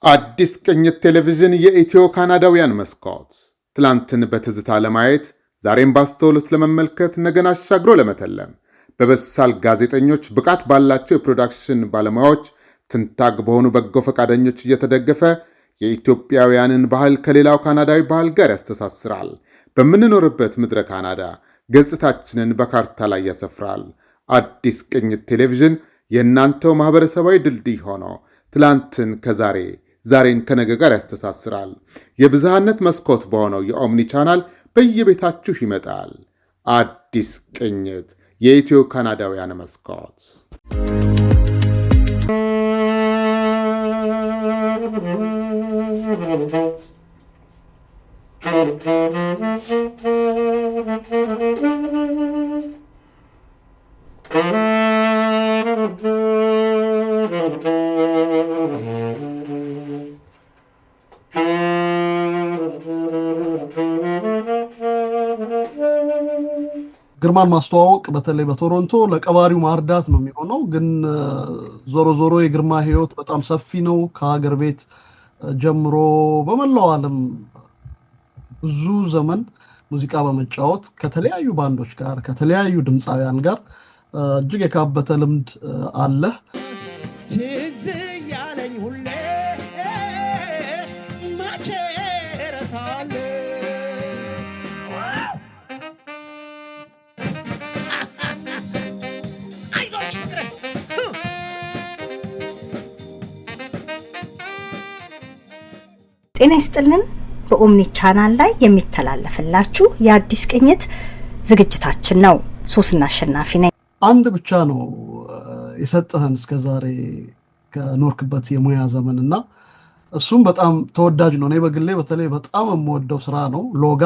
አዲስ ቅኝት ቴሌቪዥን የኢትዮ ካናዳውያን መስኮት ትላንትን በትዝታ ለማየት ዛሬም ባስተውሎት ለመመልከት ነገን አሻግሮ ለመተለም በበሳል ጋዜጠኞች ብቃት ባላቸው የፕሮዳክሽን ባለሙያዎች ትንታግ በሆኑ በጎ ፈቃደኞች እየተደገፈ የኢትዮጵያውያንን ባህል ከሌላው ካናዳዊ ባህል ጋር ያስተሳስራል። በምንኖርበት ምድረ ካናዳ ገጽታችንን በካርታ ላይ ያሰፍራል። አዲስ ቅኝት ቴሌቪዥን የእናንተው ማህበረሰባዊ ድልድይ ሆኖ ትላንትን ከዛሬ ዛሬን ከነገ ጋር ያስተሳስራል። የብዝሃነት መስኮት በሆነው የኦምኒ ቻናል በየቤታችሁ ይመጣል። አዲስ ቅኝት የኢትዮ ካናዳውያን መስኮት። ግርማን ማስተዋወቅ በተለይ በቶሮንቶ ለቀባሪው ማርዳት ነው የሚሆነው። ግን ዞሮ ዞሮ የግርማ ህይወት በጣም ሰፊ ነው። ከሀገር ቤት ጀምሮ በመላው ዓለም ብዙ ዘመን ሙዚቃ በመጫወት ከተለያዩ ባንዶች ጋር ከተለያዩ ድምፃውያን ጋር እጅግ የካበተ ልምድ አለ። ትዝ ያለኝ ሁሌ መቼ እረሳለሁ። አይዞሽ ፍቅሬ። ጤና ይስጥልን። በኦምኒ ቻናል ላይ የሚተላለፍላችሁ የአዲስ ቅኝት ዝግጅታችን ነው። ሶስና አሸናፊ ነኝ። አንድ ብቻ ነው የሰጠህን እስከዛሬ ከኖርክበት የሙያ ዘመንና እሱም በጣም ተወዳጅ ነው። እኔ በግሌ በተለይ በጣም የምወደው ስራ ነው። ሎጋ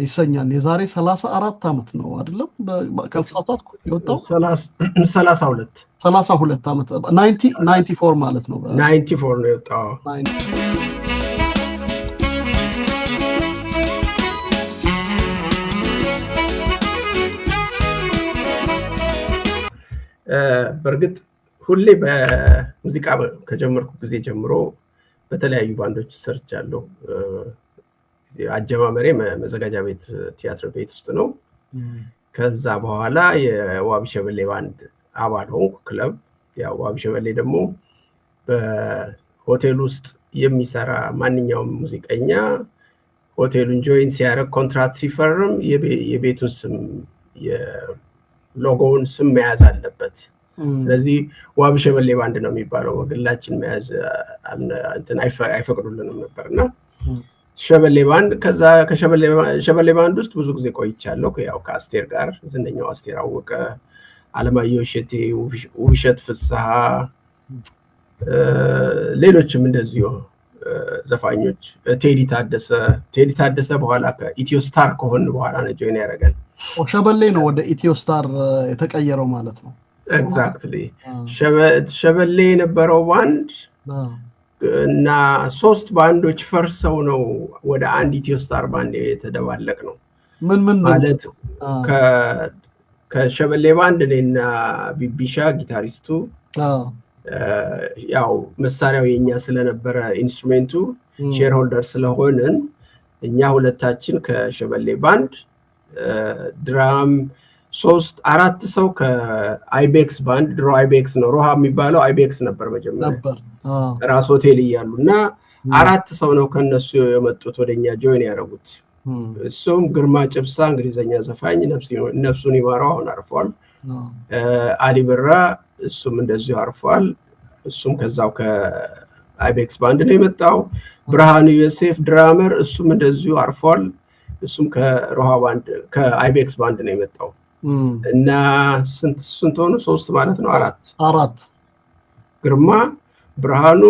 ይሰኛል። የዛሬ 34 ዓመት ነው አይደለም? ከልሳታት የወጣው 32 ዓመት 94 ማለት ነው። 94 ነው የወጣው። በርግጥ ሁሌ በሙዚቃ ከጀመርኩ ጊዜ ጀምሮ በተለያዩ ባንዶች ሰርቻለሁ። አጀማመሬ መዘጋጃ ቤት ቲያትር ቤት ውስጥ ነው። ከዛ በኋላ የዋቢ ሸበሌ ባንድ አባል ሆንኩ። ክለብ ያው ዋቢ ሸበሌ ደግሞ በሆቴል ውስጥ የሚሰራ ማንኛውም ሙዚቀኛ ሆቴሉን ጆይን ሲያደርግ ኮንትራክት ሲፈርም የቤቱን ስም የሎጎውን ስም መያዝ አለበት። ስለዚህ ዋቢ ሸበሌ ባንድ ነው የሚባለው። በግላችን መያዝ አይፈቅዱልንም ነበርና ሸበሌ ባንድ። ከዛ ከሸበሌ ባንድ ውስጥ ብዙ ጊዜ ቆይቻለሁ። ያው ከአስቴር ጋር ዝነኛው አስቴር አወቀ፣ አለማየሁ እሸቴ፣ ውብሸት ፍስሐ፣ ሌሎችም እንደዚሁ ዘፋኞች፣ ቴዲ ታደሰ በኋላ ከኢትዮ ስታር ከሆነ በኋላ ነው ጆይን ያደረገን። ሸበሌ ነው ወደ ኢትዮ ስታር የተቀየረው ማለት ነው። ኤግዛክትሊ። ሸበሌ የነበረው ባንድ እና 3 ባንዶች ፈርሰው ነው ወደ አንድ ኢትዮ ስታር ባንድ የተደባለቅ ነው። ምን ማለት ከሸበሌ ባንድ እኔና ቢቢሻ ጊታሪስቱ ያው መሳሪያው የኛ ስለነበረ ኢንስትሩሜንቱ ሼር ሆልደር ስለሆነን እኛ ሁለታችን ከሸበሌ ባንድ ድራም 3-4 ሰው ከአይቤክስ ባንድ፣ ድሮ አይቤክስ ነው ሮሃ የሚባለው አይቤክስ ነበር መጀመሪያ ራስ ሆቴል እያሉና 4 ሰው ነው ከነሱ የመጡት ወደኛ ጆይን ያደረጉት። እሱም ግርማ ጭብሳ እንግሊዘኛ ዘፋኝ ነፍሱን ይማረው አሁን አርፏል። አሊ ብራ እሱም እንደዚሁ አርፏል። እሱም ከዛው ከአይቤክስ ባንድ ነው የመጣው። ብርሃኑ ዮሴፍ ድራመር እሱም እንደዚሁ አርፏል። እሱም ከሮሃ ባንድ ከአይቤክስ ባንድ ነው የመጣው። እና ስንት ሆኑ? 3 ማለት ነው። 4 ግርማ፣ ብርሃኑ፣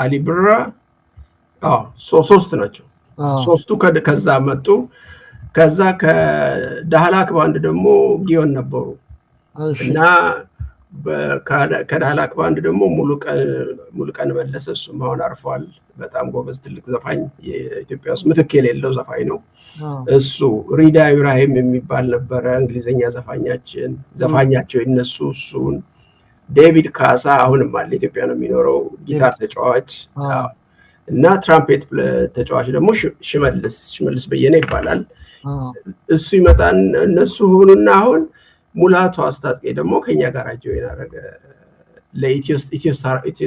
አሊ ብራ 3 ናቸው። 3ቱ ከዛ መጡ። ከዛ ከዳህላክ ባንድ ደግሞ ጊዮን ነበሩ እና ከዳህላክ ባንድ ደግሞ ሙሉ ቀን መለሰ። እሱም አሁን አርፏል። በጣም ጎበዝ ትልቅ ዘፋኝ፣ የኢትዮጵያ ውስጥ ምትክ የሌለው ዘፋኝ ነው እሱ። ሪዳ ኢብራሂም የሚባል ነበረ እንግሊዘኛ ዘፋኛቸው እነሱ። እሱን ዴቪድ ካሳ አሁንም አለ ኢትዮጵያ ነው የሚኖረው ጊታር ተጫዋች። እና ትራምፔት ተጫዋች ደግሞ ሽመልስ በየነ ይባላል። እሱ ይመጣን እነሱ ሆኑና አሁን ሙላቱ አስታጥቄ ደግሞ ከኛ ጋር ጆይን አደረገ ለኢትዮ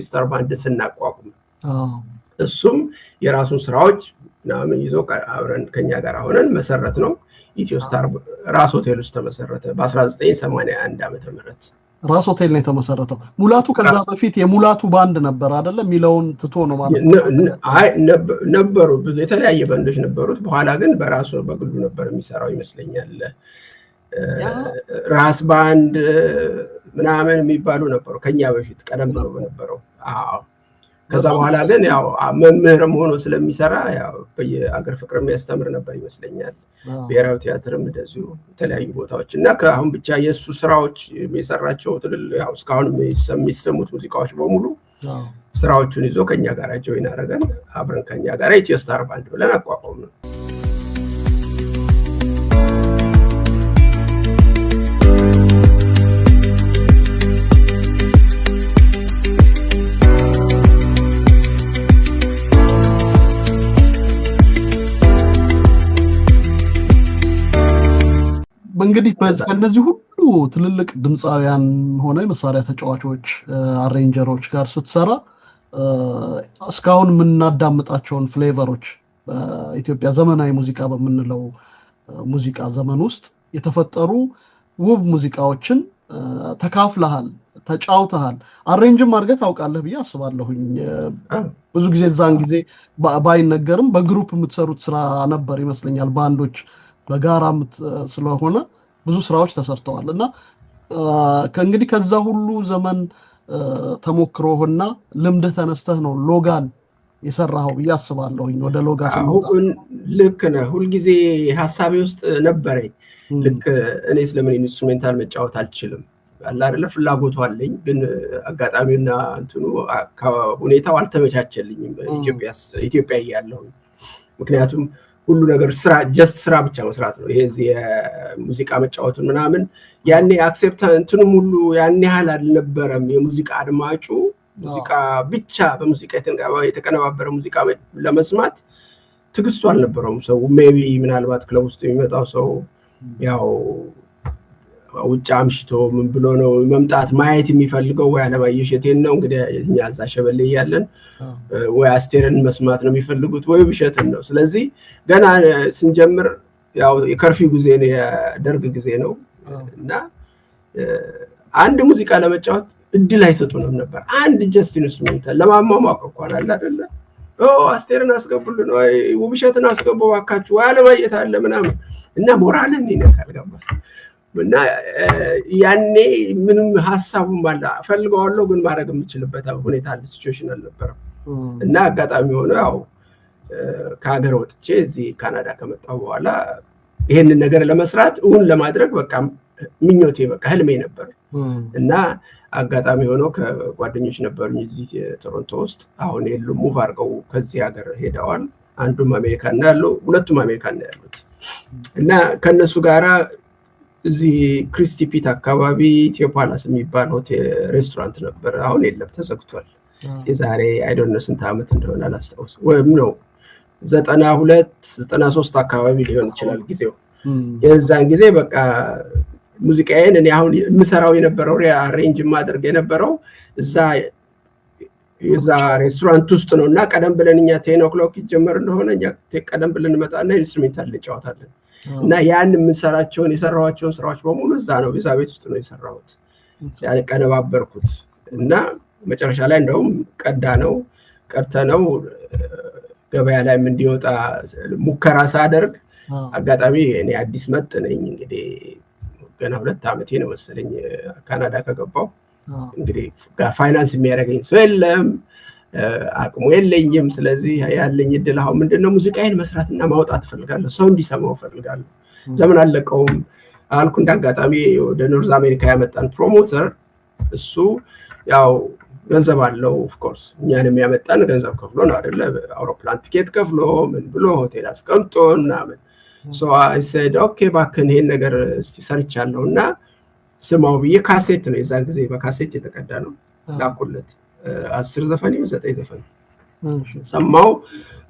ስታር ባንድ ስናቋቁም። እሱም የራሱን ስራዎች ምናምን ይዞ አብረን ከኛ ጋር ሆነን መሰረት ነው። ኢትዮ ስታር ራስ ሆቴል ውስጥ ተመሰረተ በ1981 ዓመተ ምህረት ራስ ሆቴል ነው የተመሰረተው። ሙላቱ ከዛ በፊት የሙላቱ ባንድ ነበር አይደለ? ሚለውን ትቶ ነው ማለት ነበሩ። ብዙ የተለያየ ባንዶች ነበሩት። በኋላ ግን በራሱ በግሉ ነበር የሚሰራው ይመስለኛል። ራስ ባንድ ምናምን የሚባሉ ነበሩ ከኛ በፊት ቀደም ብሎ በነበረው። ከዛ በኋላ ግን ያው መምህርም ሆኖ ስለሚሰራ ያው በየአገር ፍቅር የሚያስተምር ነበር ይመስለኛል። ብሔራዊ ቲያትርም እንደዚሁ የተለያዩ ቦታዎች እና ከአሁን ብቻ የሱ ስራዎች የሰራቸው ያው እስካሁን የሚሰሙት ሙዚቃዎች በሙሉ ስራዎቹን ይዞ ከኛ ጋር ጆይን አደረገን። አብረን ከኛ ጋር ኢትዮ ስታር ባንድ ብለን አቋቋምነው። እንግዲህ በእነዚህ ሁሉ ትልልቅ ድምፃውያን ሆነ መሳሪያ ተጫዋቾች አሬንጀሮች ጋር ስትሰራ እስካሁን የምናዳምጣቸውን ፍሌቨሮች በኢትዮጵያ ዘመናዊ ሙዚቃ በምንለው ሙዚቃ ዘመን ውስጥ የተፈጠሩ ውብ ሙዚቃዎችን ተካፍለሃል፣ ተጫውተሃል፣ አሬንጅም አድርገህ ታውቃለህ ብዬ አስባለሁኝ። ብዙ ጊዜ እዛን ጊዜ ባይነገርም በግሩፕ የምትሰሩት ስራ ነበር ይመስለኛል። ባንዶች በጋራ ስለሆነ ብዙ ስራዎች ተሰርተዋል እና ከእንግዲህ ከዛ ሁሉ ዘመን ተሞክሮህና ልምድህ ተነስተህ ነው ሎጋን የሰራኸው ብዬ አስባለሁኝ። ወደ ሎጋ ስንመጣ ልክ ነህ። ሁልጊዜ ሀሳቤ ውስጥ ነበረኝ ልክ እኔ ስለምን ኢንስትሩሜንታል መጫወት አልችልም አለ አይደለ? ፍላጎቱ አለኝ፣ ግን አጋጣሚውና እንትኑ ሁኔታው አልተመቻቸልኝም ኢትዮጵያ እያለሁኝ። ምክንያቱም ሁሉ ነገር ስራ ብቻ መስራት ነው። ይሄ የሙዚቃ መጫወቱን ምናምን ያኔ አክሴፕታንስንም ሁሉ ያኔ ያህል አልነበረም። የሙዚቃ አድማጩ ሙዚቃ ብቻ በሙዚቃ የተቀነባበረ ሙዚቃ ለመስማት ትግስቱ አልነበረውም ሰው። ሜቢ ምናልባት ክለብ ውስጥ የሚመጣው ሰው ያው ውጭ አምሽቶ ምን ብሎ ነው መምጣት ማየት የሚፈልገው? ወይ አለማየሁ እሸቴን ነው እንግዲህ እኛ እዛ ሸበሌ ያለን፣ ወይ አስቴርን መስማት ነው የሚፈልጉት፣ ወይ ብሸትን ነው። ስለዚህ ገና ስንጀምር ያው የከርፊው ጊዜ ነው፣ የደርግ ጊዜ ነው እና አንድ ሙዚቃ ለመጫወት እድል አይሰጡንም ነበር። አንድ ጀስት ኢንስትሩሜንታል ለማሟሟቅ እንኳን አለ አይደለ? አስቴርን አስገቡልን፣ ወይ ውብሸትን አስገቡ እባካችሁ፣ ወይ አለማየሁ አለ ምናምን እና ሞራልን ይነካል ገባ እና ያኔ ምንም ሐሳቡም አለ ፈልገዋለሁ፣ ግን ማድረግ የምችልበት ሁኔታ አለ፣ ሲቹዌሽን አልነበረም። እና አጋጣሚ ሆነ ያው ከሀገር ወጥቼ እዚህ ካናዳ ከመጣሁ በኋላ ይሄንን ነገር ለመስራት ለማድረግ በቃ ምኞቴ በቃ ህልሜ ነበር። እና አጋጣሚ ሆኖ ከጓደኞች ነበሩኝ እዚህ ቶሮንቶ ውስጥ፣ አሁን የሉም፣ ሙቭ አድርገው ከዚህ ሀገር ሄደዋል። አንዱም አሜሪካ ነው ያለው፣ ሁለቱም አሜሪካ ነው ያሉት። እና ከነሱ ጋራ እዚህ ክሪስቲ ፒት አካባቢ ኢትዮ ፓላስ የሚባል ሆቴል ሬስቶራንት ነበር። አሁን የለም፣ ተዘግቷል። የዛሬ አይዶንት ኖ ስንት ዓመት እንደሆነ አላስታውስም፣ ወይም ነው 92 93 አካባቢ ሊሆን ይችላል ጊዜው። የዛን ጊዜ በቃ ሙዚቃዬን እኔ አሁን የምሰራው የነበረው አሬንጅ ማድረግ የነበረው እዛ ሬስቶራንት ውስጥ ነው። እና ቀደም ብለን እኛ 10 o'clock ይጀመር እንደሆነ እኛ ቀደም ብለን እንመጣና ኢንስትሩሜንታል እንጫወታለን። እና ያን የሰራኋቸውን ስራዎች በሙሉ እዛ ነው፣ እዛ ቤት ውስጥ ነው የሰራሁት፣ ያቀነባበርኩት። እና መጨረሻ ላይ እንደውም ቀድተነው ገበያ ላይ እንዲወጣ ሙከራ ሳደርግ አጋጣሚ እኔ አዲስ መጥ ነኝ እንግዲህ ገና 2 ዓመቴ ነው መሰለኝ ካናዳ ከገባው። እንግዲህ ፋይናንስ የሚያደርገኝ ሰው የለም፣ አቅሙ የለኝም። ስለዚህ ያለኝ እድል አሁን ምንድነው ሙዚቃዬን መስራትና ማውጣት ፈልጋለሁ፣ ሰው እንዲሰማው ፈልጋለሁ። ለምን አለቀውም አልኩ። እንዳጋጣሚ ወደ ኖርዝ አሜሪካ ያመጣን ፕሮሞተር እሱ ያው ገንዘብ አለው ኦፍ ኮርስ፣ እኛንም ያመጣን ገንዘብ ከፍሎ ነው አይደለ? አውሮፕላን ቲኬት ከፍሎ ምን ብሎ ሆቴል አስቀምጦና ምን ሶ አይ ሴድ ኦኬ ባክን ይሄን ነገር እስቲ ሰርቻለሁና ስማው ብዬ ካሴት ነው የዛን ጊዜ በካሴት የተቀዳ ነው ላኩለት። 10 ዘፈን 9 ዘፈን ሰማው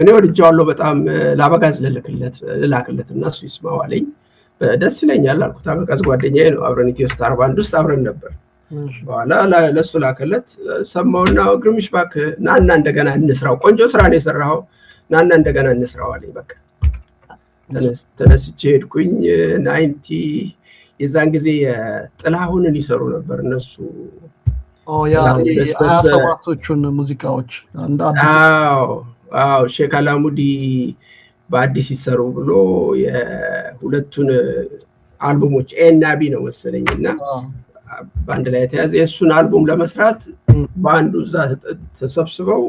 እኔ ወድጃለሁ በጣም ላበጋዝ ልላክለት እና እሱ ይስማው አለኝ ደስ ይለኛል አልኩት አበጋዝ ጓደኛዬ ነው አብረን ኢትዮ ስታር ባንድ ውስጥ አብረን ነበር በኋላ ለሱ ላከለት ሰማውና ግርምሽ ባክ ናና እንደገና እንስራው ቆንጆ ስራ ነው የሰራው ናና እንደገና እንስራው አለኝ በቃ ተነስቼ ሄድኩኝ 90 የዛን ጊዜ ጥላሁንን ይሰሩ ነበር እነሱ ያ አያሰባቶቹን ሙዚቃዎች አንድ አዲስ ሼክ አላሙዲ በአዲስ ይሰሩ ብሎ የሁለቱን አልበሞች ኤና ቢ ነው መሰለኝና ባንድ ላይ ተያዘ የሱን አልበም ለመስራት ባንዱ እዛ ተሰብስበው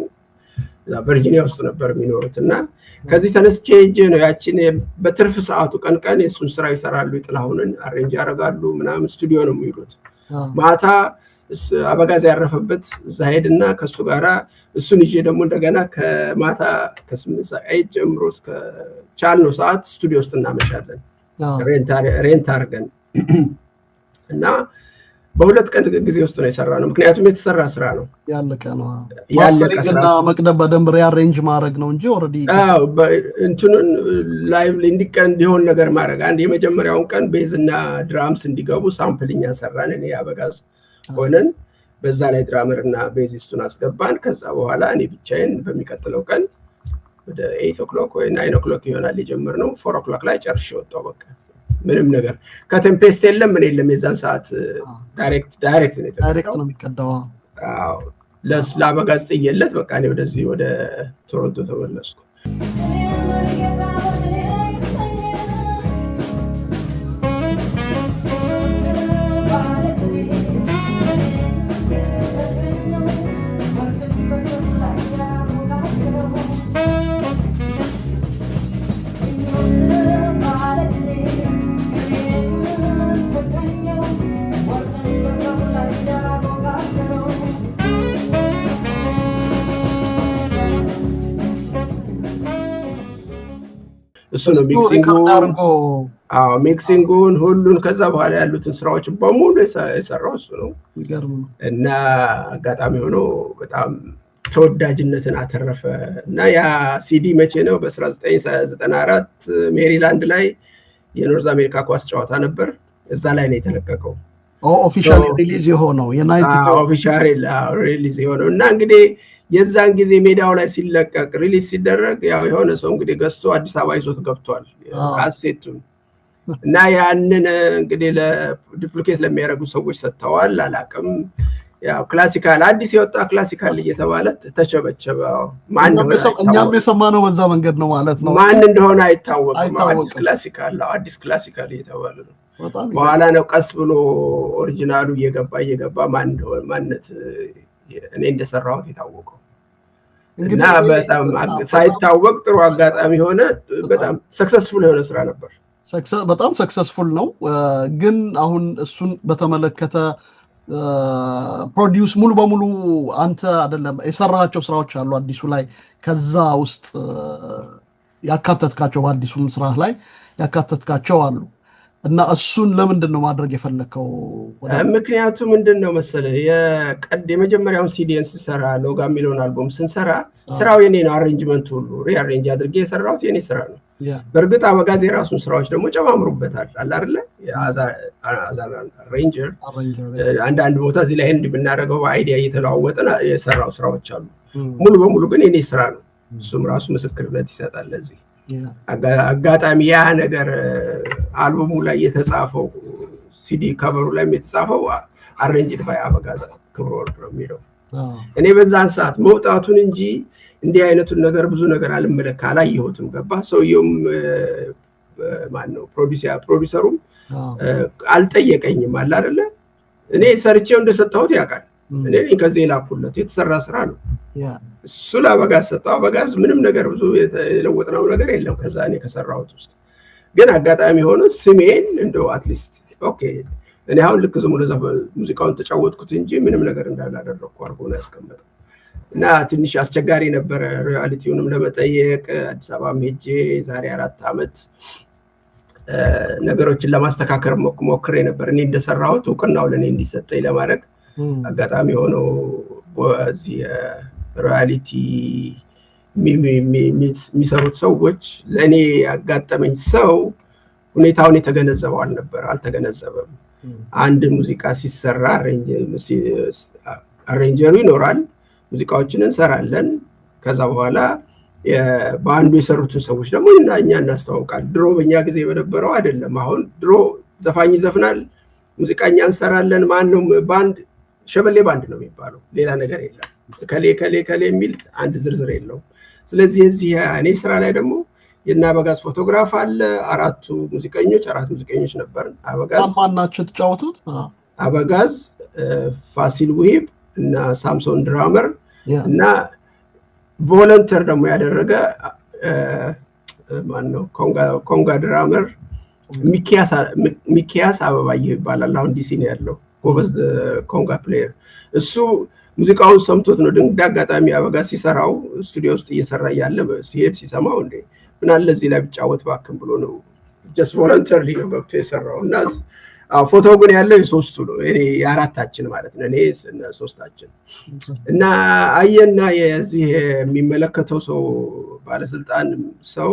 ቨርጂኒያ ውስጥ ነበር የሚኖሩትና ከዚህ ተነስቼ ሄጄ ነው ያቺን በትርፍ ሰዓቱ ቀን የሱን ስራ ይሰራሉ ጥላሁንን አሬንጅ ያደርጋሉ ምናምን ስቱዲዮ ነው የሚሉት ማታ አበጋዝ ያረፈበት እዛ ሄድና ከሱ ጋራ እሱን ይዤ ደግሞ እንደገና ከማታ ከ8 ሰዓት ጀምሮ እስከ ቻልነው ሰዓት ስቱዲዮ ውስጥ እናመሻለን ሬንት አድርገን እና በሁለት ቀን ጊዜ ውስጥ ነው የሰራነው ምክንያቱም የተሰራ ስራ ነው ያለቀ ነው ማስተሪንግና መቅደም በደንብ ሪአሬንጅ ማድረግ ነው እንጂ ኦሬዲ እንትኑን ላይቭ እንዲቀን እንዲሆን ነገር ማድረግ አንድ የመጀመሪያውን ቀን ቤዝና ድራምስ እንዲገቡ ሳምፕልኛ ሰራን እኔ አበጋዝ ሆነን በዛ ላይ ድራመርና ቤዚስቱን አስገባን ከዛ በኋላ እኔ ብቻዬን በሚቀጥለው ቀን ወደ 8 o'clock ወይ 9 o'clock ይሆናል የጀመርነው 4 o'clock ላይ ጨርሼ ወጣሁ በቃ ምንም ነገር ከቴምፔስት የለም ምን የለም የዛን ሰዓት ዳይሬክት ነው የሚቀዳው አዎ ለአበጋዝ ጥየለት በቃ እኔ ወደዚህ ወደ ቶሮንቶ ተመለስኩ እሱ ነው ሚክሲንጉን ሁሉን ከዛ በኋላ ያሉትን ስራዎች በሙሉ የሰራው እሱ ነው እና አጋጣሚ ሆኖ በጣም ተወዳጅነትን አተረፈ እና ያ ሲዲ መቼ ነው በ1994 ሜሪላንድ ላይ የኖርዝ አሜሪካ ኳስ ጨዋታ ነበር እዛ ላይ ነው የተለቀቀው ኦፊሻሊ ሪሊዝ የሆነው ኦፊሻሊ ሪሊዝ የሆነው እና እንግዲህ የዛን ጊዜ ሜዳው ላይ ሲለቀቅ ሪሊዝ ሲደረግ ያው የሆነ ሰው እንግዲህ ገዝቶ አዲስ አበባ ይዞት ገብቷል ካሴቱን እና ያንን እንግዲህ ለዱፕሊኬት ለሚያደርጉ ሰዎች ሰጥተዋል አላቅም ያው ክላሲካል አዲስ የወጣ ክላሲካል እየተባለ ተቸበቸበ ማን እንደሆነ እኛም የሰማነው በዛ መንገድ ነው ማለት ነው ማን እንደሆነ አይታወቅም አዲስ ክላሲካል እየተባለ ነው በኋላ ነው ቀስ ብሎ ኦሪጂናሉ እየገባ ማን እንደሆነ ማንነት እኔ እንደሰራሁት የታወቀው እና በጣም ሳይታወቅ ጥሩ አጋጣሚ ሆነ በጣም ሰክሰስፉል የሆነ ስራ ነበር በጣም ሰክሰስፉል ነው ግን አሁን እሱን በተመለከተ ፕሮዲዩስ ሙሉ በሙሉ አንተ አይደለም የሰራቸው ስራዎች አሉ አዲሱ ላይ ከዛ ውስጥ ያካተትካቸው በአዲሱም ስራ ላይ ያካተትካቸው አሉ እና እሱን ለምንድን ነው ማድረግ የፈለከው ምክንያቱም ምንድነው መሰለህ የመጀመሪያውን ሲዲን ሲሰራ ሎጋ ሚሊዮን አልበም ስንሰራ ስራው የኔ ነው አሬንጅመንት ሁሉ ሪአሬንጅ አድርጌ የሰራሁት የኔ ስራ ነው በርግጥ አበጋዝ የራሱን ስራዎች ደግሞ ጨማምሩበታል አይደለ አዛር አሬንጀር አንድ ቦታ እዚህ ላይ እንድ ብናደርገው አይዲያ እየተለዋወጠና የሰራው ስራዎች አሉ ሙሉ በሙሉ ግን የኔ ስራ ነው እሱም ራሱ ምስክርነት ይሰጣል ለዚህ አጋጣሚ ያ ነገር አልበሙ ላይ የተጻፈው ሲዲ ከቨሩ ላይ የተጻፈው አሬንጅድ ባይ አበጋዝ ክብረወርቅ ነው የሚለው እኔ በዛን ሰዓት መውጣቱን እንጂ እንዲህ አይነቱን ነገር ብዙ ነገር አላየሁትም ገባ ሰውየውም ማን ነው ፕሮዲዩሰሩም አልጠየቀኝም አለ አይደለ እኔ ሰርቼው እንደሰጣሁት ያውቃል እኔ ከዚህ ላኩለት የተሰራ ስራ ነው እሱ ለአበጋዝ ሰጠው አበጋዝ ምንም ነገር ብዙ የተለወጠው ነገር የለም ከዛ እኔ ከሰራሁት ውስጥ ግን አጋጣሚ ሆኖ ስሜን እንደው አትሊስት ኦኬ እኔ አሁን ልክ ዝም ብሎ ሙዚቃውን ተጫወትኩት እንጂ ምንም ነገር እንዳላደረኩ አርጎ ነው ያስቀመጠው እና ትንሽ አስቸጋሪ ነበር ሪያሊቲውንም ለመጠየቅ አዲስ አበባ ሄጄ ዛሬ 4 አመት ነገሮችን ለማስተካከል ሞክሬ ነበር እኔ እንደሰራሁት እውቅናው ለኔ እንዲሰጠኝ ለማድረግ አጋጣሚ ሆኖ በዚህ ሪያሊቲ የሚሰሩት ሰዎች ለእኔ ያጋጠመኝ ሰው ሁኔታውን የተገነዘበው አልተገነዘበም። አንድ ሙዚቃ ሲሰራ አሬንጀሩ ይኖራል፣ ሙዚቃዎችን እንሰራለን። ከዛ በኋላ በአንዱ የሰሩትን ሰዎች ደግሞ እኛ እናስተዋውቃል። ድሮ በእኛ ጊዜ በነበረው አይደለም። አሁን ድሮ ዘፋኝ ይዘፍናል፣ ሙዚቃኛ እንሰራለን። ማነው ባንድ? ሸበሌ ባንድ ነው የሚባለው፣ ሌላ ነገር የለም። ከሌ የሚል አንድ ዝርዝር የለውም። ስለዚህ እዚህ እኔ ስራ ላይ ደግሞ የና አበጋዝ ፎቶግራፍ አለ። አራት ሙዚቀኞች ነበር። አበጋዝ ማናቸው የተጫወቱት? አበጋዝ፣ ፋሲል ውሂብ እና ሳምሶን ድራመር እና ቮለንተር ደግሞ ያደረገ ማነው ኮንጋ ድራመር ሚኪያስ አበባዬ ይባላል። አሁን ዲሲ ነው ያለው፣ ጎበዝ ኮንጋ ፕሌየር። እሱ ሙዚቃውን ሰምቶት ነው ድንገት አጋጣሚ አበጋዝ ሲሰራው ስቱዲዮ ውስጥ እየሰራ ያለ ሲሄድ ሲሰማው እንዴ ምን አለ እዚህ ላይ ብጫወት ባክም ብሎ ነው ጀስት ቮለንተርሊ ነው ገብቶ የሰራው። እና ፎቶ ግን ያለው የሶስቱ ነው፣ እኔ የአራታችን ማለት ነው፣ እኔ ሶስታችን። እና አየና የዚህ የሚመለከተው ሰው ባለስልጣን ሰው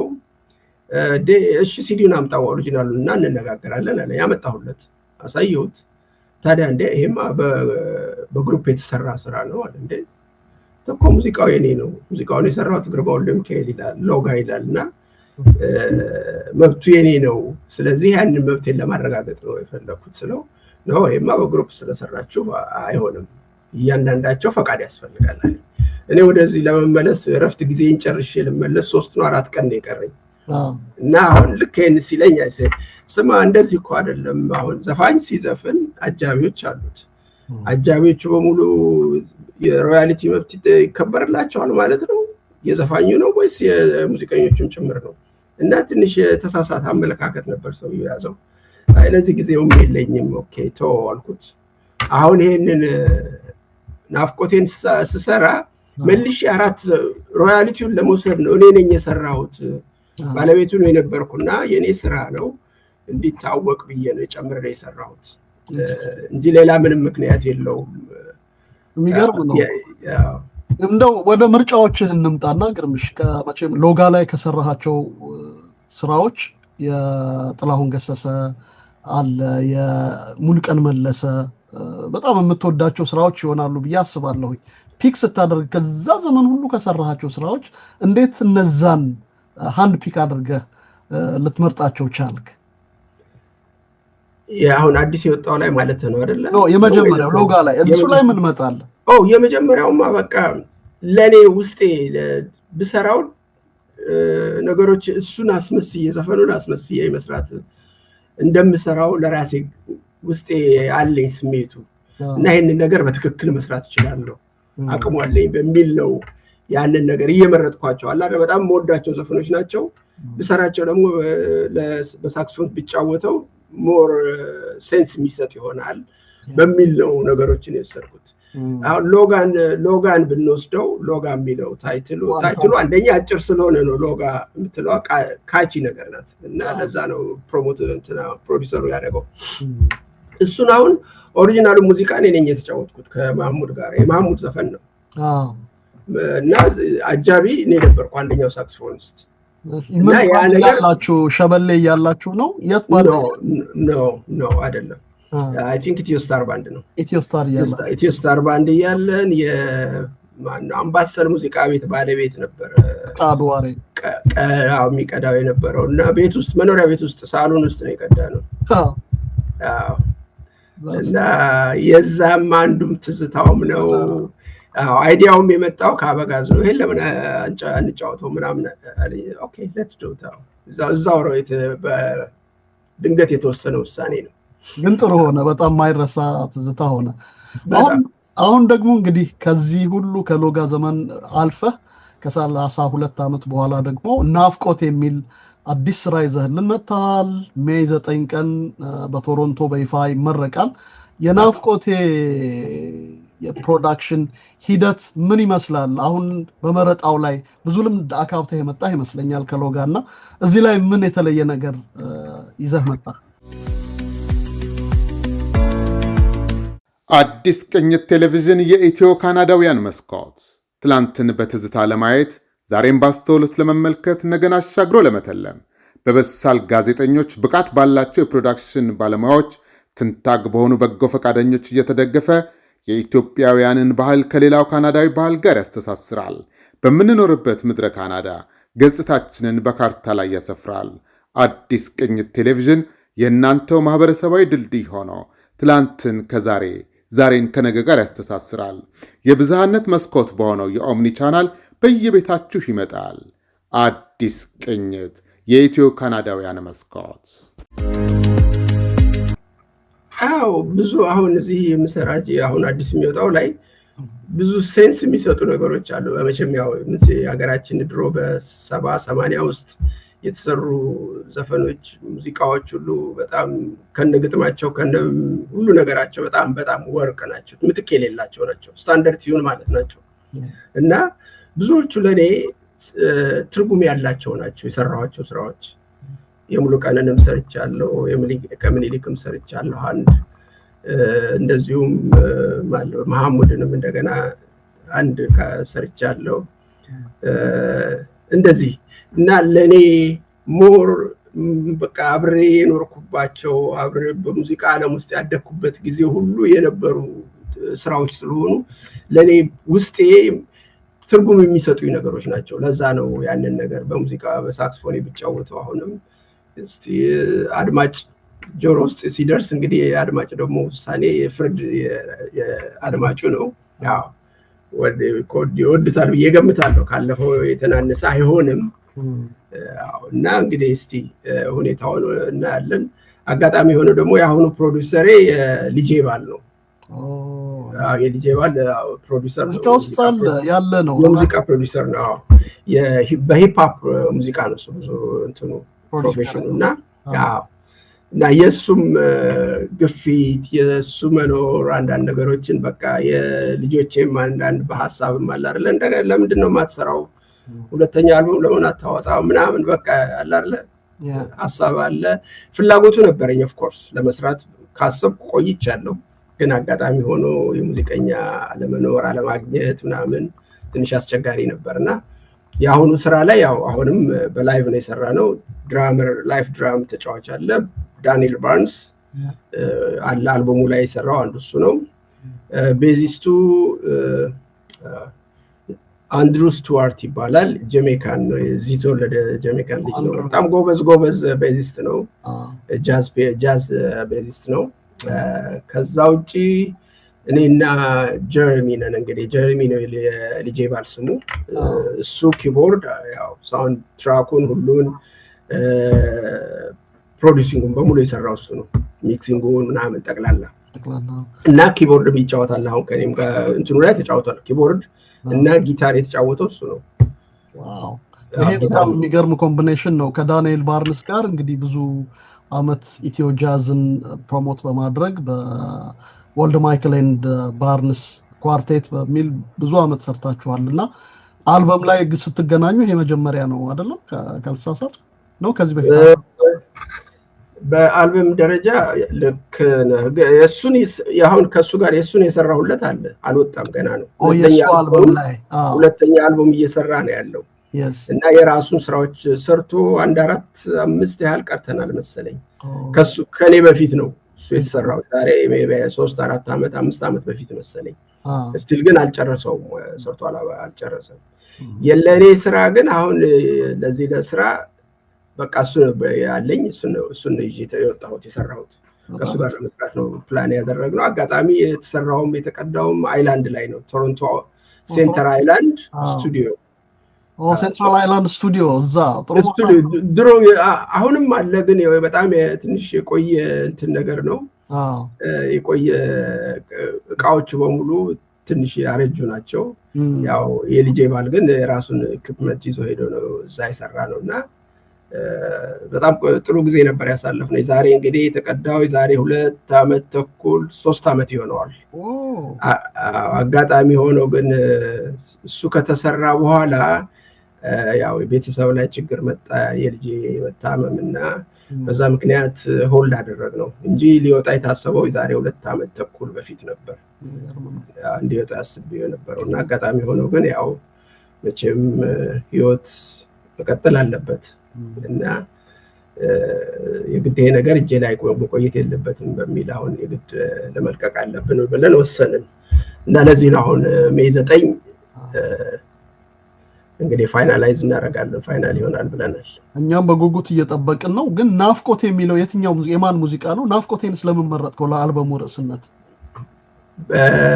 እሺ ሲዲውን አምጣው ኦሪጂናሉን እና እንነጋገራለን አለ። ያመጣሁለት አሳየሁት። ታዲያ እንደ ይሄማ በግሩፕ የተሰራ ስራ ነው አለ። እንደ ተኮ ሙዚቃው የኔ ነው፣ ሙዚቃውን የሰራሁት ግርማ ወልደ ሚካኤል ይላል፣ ሎጋ ይላል እና መብቱ የኔ ነው። ስለዚህ ያንን መብቴን ለማረጋገጥ ነው የፈለኩት ስለው ነው ይሄማ በግሩፕ ስለሰራችሁ አይሆንም፣ እያንዳንዳቸው ፈቃድ ያስፈልጋል አለ። እኔ ወደዚህ ለመመለስ እረፍት ጊዜን ጨርሼ ልመለስ 3 ነው 4 ቀን ነው የቀረኝ። እና አሁን ልክ ይሄን ሲለኝ ስማ እንደዚህ እኮ አይደለም፣ አሁን ዘፋኝ ሲዘፍን አጃቢዎች አሉት፣ አጃቢዎቹ በሙሉ የሮያሊቲ መብት ይከበርላቸዋል ማለት ነው? የዘፋኙ ነው ወይስ የሙዚቀኞቹም ጭምር ነው? እና ትንሽ የተሳሳተ አመለካከት ነበር ሰው ያዘው። አይ ለዚህ ጊዜውም የለኝም ኦኬ ተው አልኩት። አሁን ይሄንን ናፍቆቴን ስሰራ መልሼ 4 ሮያሊቲውን ለመውሰድ ነው እኔ ነኝ የሰራሁት፣ ባለቤቱ ነው የነበርኩና የኔ ስራ ነው እንዲታወቅ ብዬ ነው ጨምሬ የሰራሁት እንጂ ሌላ ምንም ምክንያት የለውም። የሚገርም ነው። እንደው ወደ ምርጫዎችህ እንምጣና ግርምሽ፣ ከመቼም ሎጋ ላይ ከሰራሃቸው ስራዎች የጥላሁን ገሰሰ አለ፣ የሙሉቀን መለሰ በጣም የምትወዳቸው ስራዎች ይሆናሉ ብዬ አስባለሁ። ፒክ ስታደርግ ከዛ ዘመን ሁሉ ከሰራሃቸው ስራዎች እንዴት እነዛን ሃንድ ፒክ አድርገህ ልትመርጣቸው ቻልክ? አሁን አዲስ የወጣው ላይ ማለት ነው አይደለ? የመጀመሪያው ሎጋ ላይ እሱ ላይ ምን መጣለ? የመጀመሪያውማ በቃ ለኔ ውስጤ ብሰራው ነገሮች እሱን አስመስዬ ዘፈኑን አስመስዬ መስራት እንደምሰራው ለራሴ ውስጤ አለኝ ስሜቱ እና ይሄንን ነገር በትክክል መስራት እችላለሁ አቅሙ አለኝ በሚል ነው ያንን ነገር እየመረጥኳቸው አላ በጣም መወዳቸው ዘፈኖች ናቸው። ብሰራቸው ደግሞ በሳክስፎን ቢጫወተው ሞር ሴንስ የሚሰጥ ይሆናል በሚል ነው ነገሮችን የሰርኩት። አሁን ሎጋን ብንወስደው ሎጋ የሚለው ታይትሉ አንደኛ አጭር ስለሆነ ነው ሎጋ የምትለው ካቺ ነገር ናት እና ለዛ ነው ፕሮዲሰሩ ያደረገው እሱን። አሁን ኦሪጂናሉ ሙዚቃ እኔ ነኝ የተጫወትኩት ከማህሙድ ጋር፣ የማህሙድ ዘፈን ነው እና አጃቢ እኔ ነበርኩ አንደኛው ሳክስፎኒስት። እና ያ ነገር ያላችሁ ሸበሌ ያላችሁ ነው? የት ባንድ ነው አይደለም፣ አይ ቲንክ ኢትዮስታር ባንድ ነው። ኢትዮስታር ባንድ እያለን የማነው አምባሰል ሙዚቃ ቤት ባለቤት ነበር ቃድዋሬ የሚቀዳው የነበረው እና ቤት ውስጥ መኖሪያ ቤት ውስጥ ሳሎን ውስጥ ነው የቀዳነው። እና የዛም አንዱም ትዝታውም ነው። አይዲያውም የመጣው ከአበጋዝ ነው። ይሄን ለምን አንጫወተው ምናምን አለኝ። ኦኬ ሌትስ ዱ ኢት። እዛው ነው ድንገት የተወሰነ ውሳኔ ነው፣ ግን ጥሩ ሆነ። በጣም ማይረሳ ትዝታ ሆነ። አሁን ደግሞ እንግዲህ ከዚህ ሁሉ ከሎጋ ዘመን አልፈህ ከ32 ዓመት በኋላ ደግሞ ናፍቆት የሚል አዲስ ስራ ይዘህልን መጥተሃል። ሜይ 9 ቀን በቶሮንቶ በይፋ ይመረቃል። የናፍቆቴ የፕሮዳክሽን ሂደት ምን ይመስላል? አሁን በመረጣው ላይ ብዙ ልምድ አካብተህ የመጣህ ይመስለኛል ከሎጋ እና እዚህ ላይ ምን የተለየ ነገር ይዘህ መጣ? አዲስ ቅኝት ቴሌቪዥን የኢትዮ ካናዳውያን መስኮት ትላንትን በትዝታ ለማየት ዛሬም ባስተውሉት ለመመልከት ነገን አሻግሮ ለመተለም በበሳል ጋዜጠኞች ብቃት ባላቸው የፕሮዳክሽን ባለሙያዎች ትንታግ በሆኑ በጎ ፈቃደኞች እየተደገፈ የኢትዮጵያውያንን ባህል ከሌላው ካናዳዊ ባህል ጋር ያስተሳስራል። በምንኖርበት ምድረ ካናዳ ገጽታችንን በካርታ ላይ ያሰፍራል። አዲስ ቅኝት ቴሌቪዥን የእናንተው ማህበረሰባዊ ድልድይ ሆኖ ትላንትን ከዛሬ ዛሬን ከነገ ጋር ያስተሳስራል። የብዝሃነት መስኮት በሆነው የኦምኒ ቻናል በየቤታችሁ ይመጣል። አዲስ ቅኝት የኢትዮ ካናዳውያን መስኮት። አዎ ብዙ አሁን እዚህ የምሰራጅ አሁን አዲስ የሚወጣው ላይ ብዙ ሴንስ የሚሰጡ ነገሮች አሉ። በመቼም ያው ሀገራችን ድሮ በ70-80 ውስጥ የተሰሩ ዘፈኖች ሙዚቃዎች ሁሉ በጣም ከነግጥማቸው ከነ ሁሉ ነገራቸው በጣም ወርቅ ናቸው፣ ምትክ የሌላቸው ናቸው፣ ስታንዳርድ ቲዩን ማለት ናቸው። እና ብዙዎቹ ለኔ ትርጉም ያላቸው ናቸው የሰራኋቸው ስራዎች። የሙሉቀንንም ሰርቻለሁ፣ ከምኒልክም ሰርቻለሁ አንድ እንደዚሁም መሐሙድንም እንደገና አንድ ሰርቻለሁ እንደዚህ እና ለኔ ሞር በቃ አብሬ የኖርኩባቸው አብሬ በሙዚቃ ዓለም ውስጥ ያደኩበት ጊዜ ሁሉ የነበሩ ስራዎች ስለሆኑ ለኔ ውስጤ ትርጉም የሚሰጡኝ ነገሮች ናቸው። ለዛ ነው ያንን ነገር በሙዚቃ በሳክስፎን ብቻወተው አሁንም እስቲ አድማጭ ጆሮ ውስጥ ሲደርስ እንግዲህ አድማጭ ደግሞ ውሳኔ ፍርድ የአድማጩ ነው። ያው ወድታል ብዬ ገምታለሁ። ካለፈው የተናነሰ አይሆንም እና እንግዲህ እስቲ ሁኔታውን እናያለን። አጋጣሚ ሆኖ ደግሞ የአሁኑ ፕሮዲውሰሬ ልጄ ባል ነው። የልጄ ባል ፕሮዲውሰር ነው፣ ያለ ነው፣ የሙዚቃ ፕሮዲውሰር ነው። በሂፕ ሆፕ ሙዚቃ ነው ብዙ እንትኑ ፕሮፌሽኑ እና የሱም ግፊት የሱ መኖር አንዳንድ ነገሮችን በቃ የልጆቼም አንዳንድ በሐሳብም አለ አይደል እንደገና ለምንድን ነው የማትሰራው ሁለተኛ አልበም ለምን አታወጣው ምናምን በቃ አለ አይደል ሐሳብ አለ። ፍላጎቱ ነበረኝ ኦፍ ኮርስ ለመስራት ካሰብኩ ቆይቻለሁ። ግን አጋጣሚ ሆኖ የሙዚቀኛ አለመኖር አለማግኘት ምናምን ትንሽ አስቸጋሪ ነበርና የአሁኑ ስራ ላይ ያው አሁንም በላይቭ ነው የሰራነው። ድራመር ላይፍ ድራም ተጫዋች አለ ዳንኤል ባርንስ አለ አልበሙ ላይ የሰራው አንዱ እሱ ነው። ቤዚስቱ አንድሩ ስቱዋርት ይባላል። ጀሜካን ነው፣ እዚህ ተወለደ ጀሜካን ልጅ ነው። በጣም ጎበዝ ቤዚስት ነው፣ ጃዝ ቤዚስት ነው። ከዛ ውጪ እኔና ጀረሚ ነን። እንግዲህ ጀረሚ ነው ልጄ ባል ስሙ። እሱ ኪቦርድ ያው ሳውንድ ትራኩን ሁሉን ፕሮዲዩሲንጉን በሙሉ የሰራው እሱ ነው። ሚክሲንጉን ምናምን ጠቅላላ እና ኪቦርድ ይጫወታል። አሁን ከኔም ጋር እንትኑ ላይ ተጫውቷል። ኪቦርድ እና ጊታር የተጫወተው እሱ ነው። ዋው ይሄ በጣም የሚገርም ኮምቢኔሽን ነው። ከዳንኤል ባርንስ ጋር እንግዲህ ብዙ አመት ኢትዮ ጃዝን ፕሮሞት በማድረግ በወልድ ማይክል ኤንድ ባርንስ ኳርቴት በሚል ብዙ አመት ሰርታችኋልና አልበም ላይ ስትገናኙ ይሄ መጀመሪያ ነው አይደለም? ካልተሳሳትኩ ነው። ከዚህ በፊት በአልበም ደረጃ ልክ የሱን ያሁን ከሱ ጋር የሱን የሰራሁለት አለ አልወጣም ገና ነው። ሁለተኛ አልበም እየሰራ ነው ያለው እና የራሱን ስራዎች ሰርቶ 1-4-5 ያህል ቀርተናል መሰለኝ። ከሱ ከኔ በፊት ነው እሱ የተሰራው ዛሬ 3-4 ዓመት 5 ዓመት በፊት መሰለኝ። ስቲል ግን አልጨረሰውም፣ ሰርቶ አልጨረሰም። የለኔ ስራ ግን አሁን ለዚህ ለስራ በቃ እሱ ያለኝ እሱ ነው ይዤ የወጣሁት የሰራሁት። ከሱ ጋር ለመስራት ነው ፕላን ያደረግነው። አጋጣሚ የተሰራውም የተቀዳውም አይላንድ ላይ ነው፣ ቶሮንቶ ሴንተር አይላንድ ስቱዲዮ። ሴንትራል አይላንድ ስቱዲዮ እዛ ስቱዲዮ ድሮ አሁንም አለ፣ ግን በጣም ትንሽ የቆየ እንትን ነገር ነው። የቆየ እቃዎቹ በሙሉ ትንሽ ያረጁ ናቸው። ያው የልጄ ባል ግን የራሱን ኢኩፕመንት ይዞ ሄዶ ነው እዛ የሰራ ነውና በጣም ጥሩ ጊዜ ነበር ያሳለፍነው። ዛሬ እንግዲህ የተቀዳው ዛሬ 2 ዓመት ተኩል 3 ዓመት ይሆነዋል። አጋጣሚ ሆኖ ግን እሱ ከተሰራ በኋላ ያው የቤተሰብ ላይ ችግር መጣ፣ የልጄ መታመምና በዛ ምክንያት ሆልድ አደረግነው እንጂ ሊወጣ የታሰበው ዛሬ 2 ዓመት ተኩል በፊት ነበር እንዲወጣ አስቤው ነበረውና አጋጣሚ ሆኖ ግን ያው መቼም ህይወት መቀጠል አለበት እና የግድ ነገር እጄ ላይ መቆየት የለበትም በሚል አሁን የግድ ለመልቀቅ አለብን ብለን ወሰንን እና ለዚህ ነው አሁን ሜይ 9 እንግዲህ ፋይናላይዝ እናደርጋለን ፋይናል ይሆናል ብለናል። እኛም በጉጉት እየጠበቅን ነው። ግን ናፍቆት የሚለው የትኛው የማን ሙዚቃ ነው? ናፍቆቴን ስለምን መረጥከው ለአልበሙ ርዕስነት?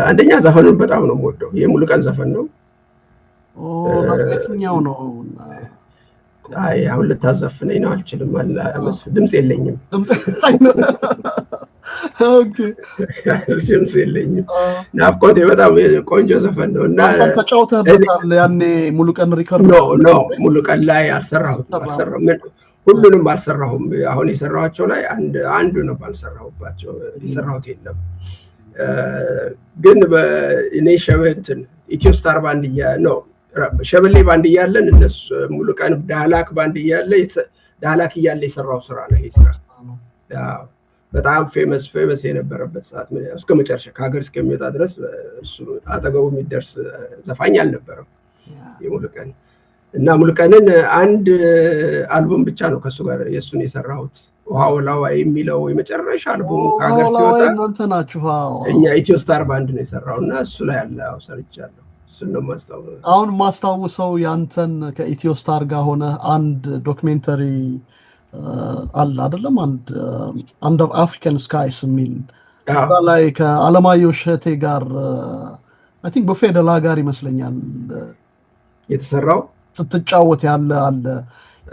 አንደኛ ዘፈኑን በጣም ነው የምወደው። የሙሉቀን ዘፈን ነው። የትኛው ነው? አይ አሁን ልታዘፍነኝ ነው አልችልም ድምፅ የለኝም። ኦኬ ድምፅ የለኝም። ናፍቆቴ በጣም ቆንጆ ዘፈን ነው እና ተጫውተህበታል ያኔ ሙሉቀን ሪከርድ ነው ሙሉቀን ላይ አልሰራሁም ሁሉንም አልሰራሁም። አሁን የሰራኋቸው ላይ አንዱ ነው ባልሰራሁባቸው የሰራሁት የለም። ግን በእኔ ሸበንትን ኢትዮስታር ባንድ ነው ሸበሌ ባንድ እያለን እነሱ ሙሉቀን ዳላክ ባንድ እያለ ዳላክ እያለ የሰራው ስራ ነው ይሄ ስራ። በጣም ፌመስ የነበረበት ሰዓት እስከ መጨረሻ ከሀገር እስከሚወጣ ድረስ እሱ አጠገቡ የሚደርስ ዘፋኝ አልነበረም የሙሉቀን እና ሙሉቀንን አንድ አልበም ብቻ ነው ከሱ ጋር የሱን የሰራሁት ውሃውላዋ የሚለው የመጨረሻ አልበሙ ከሀገር ሲወጣ እናንተ ናችሁ እኛ ኢትዮስታር ባንድ ነው የሰራው እና እሱ ላይ ያለ ሰርቻለሁ። አሁን ማስታውሰው ያንተን ከኢትዮስታር ጋር ሆነ አንድ ዶክሜንተሪ አለ አይደለም? አንድ አንደር አፍሪካን ስካይስ የሚል ላይ ከአለማየሁ እሸቴ ጋር አይ ቲንክ በፌደላ ጋር ይመስለኛል የተሰራው ስትጫወት ያለ አለ።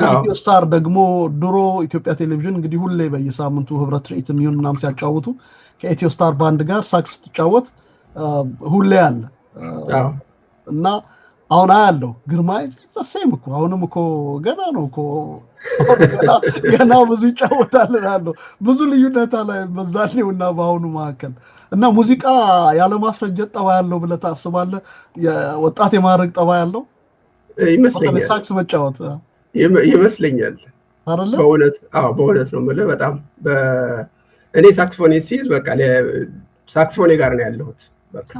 ኢትዮስታር ደግሞ ድሮ ኢትዮጵያ ቴሌቪዥን እንግዲህ ሁሌ በየሳምንቱ ህብረት ትርኢት የሚሆን ምናምን ሲያጫውቱ ከኢትዮስታር ባንድ ጋር ሳክስ ስትጫወት ሁሌ አለ እና አሁን አያለው ግርማይ ዘሰም እኮ አሁንም እኮ ገና ነው እኮ ገና ብዙ ይጫወታል እላለሁ። ብዙ ልዩነት አለ በዛኔውና በአሁኑ መካከል እና ሙዚቃ ያለ ማስረጀት ጠባይ ያለው ብለህ ታስባለህ? የወጣት የማድረግ ጠባይ ያለው ይመስለኛል። ሳክስ መጫወት ይመስለኛል አይደለ? በእውነት ነው የምልህ። በጣም እኔ ሳክስፎኔ ሲይዝ በቃ ሳክስፎኔ ጋር ነው ያለሁት። በቃ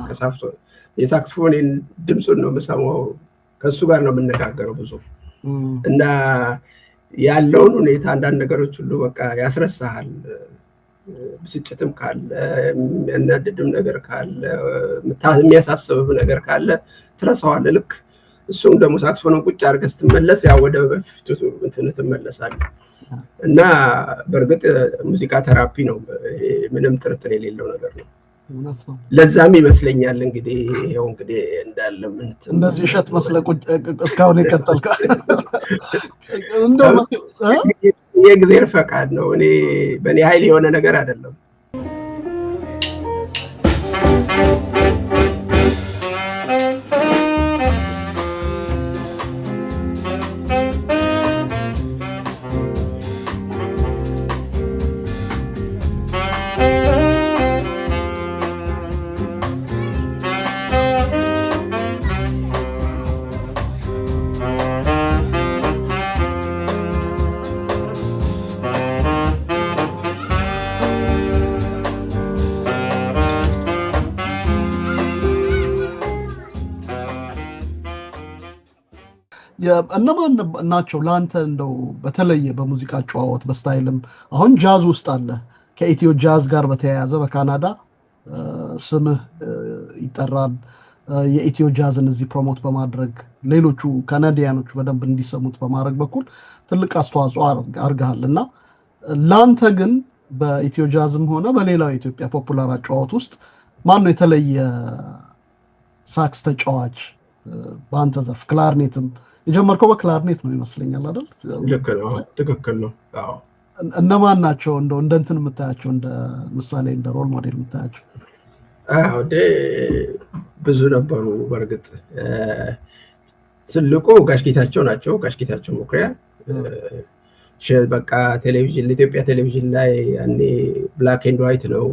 የሳክስፎኔን ድምፁን ነው የምሰማው። ከሱ ጋር ነው የምነጋገረው ብዙ እና ያለውን ሁኔታ አንዳንድ ነገሮች ሁሉ በቃ ያስረሳሃል። ብስጭትም ካለ የሚያናድድም ነገር ካለ የሚያሳስብም ነገር ካለ ትረሳዋለህ። ልክ እሱም ደግሞ ሳክስፎኑን ቁጭ አድርገህ ስትመለስ ያው ወደ በፊቱ ትመለሳለህ እና በእርግጥ ሙዚቃ ተራፒ ነው። ምንም ጥርጥር የሌለው ነገር ነው። ለዛም ይመስለኛል እንግዲህ ይሄው እንግዲህ እንዳለ ምን እንደዚህ እሸት መስለቁ እስካሁን የቀጠልከ እንደው የእግዚአብሔር ፈቃድ ነው። እኔ በእኔ ኃይል የሆነ ነገር አይደለም። እነማን ናቸው ለአንተ እንደው በተለየ በሙዚቃ ጨዋወት በስታይልም አሁን ጃዝ ውስጥ አለ ከኢትዮ ጃዝ ጋር በተያያዘ በካናዳ ስምህ ይጠራል። የኢትዮ ጃዝን እዚህ ፕሮሞት በማድረግ ሌሎቹ ካናዲያኖቹ በደንብ እንዲሰሙት በማድረግ በኩል ትልቅ አስተዋጽኦ አድርገሃልና ለአንተ ግን በኢትዮ ጃዝም ሆነ በሌላው የኢትዮጵያ ፖፑላር አጨዋወት ውስጥ ማነው የተለየ ሳክስ ተጫዋች በአንተ ዘርፍ? ክላርኔትም የጀመርከው በክላርኔት ነው ይመስለኛል አይደል? ልክ ነው፣ ትክክል ነው። አዎ። እነማን ናቸው እንደው እንደንትን የምታያቸው እንደ ምሳሌ እንደ ሮል ሞዴል የምታያቸው? አዎ ብዙ ነበሩ። በእርግጥ ትልቁ ጋሽጌታቸው ናቸው። ጋሽጌታቸው መኩሪያ በቃ ቴሌቪዥን ለኢትዮጵያ ቴሌቪዥን ላይ ያኔ ብላክ ኤንድ ዋይት ነው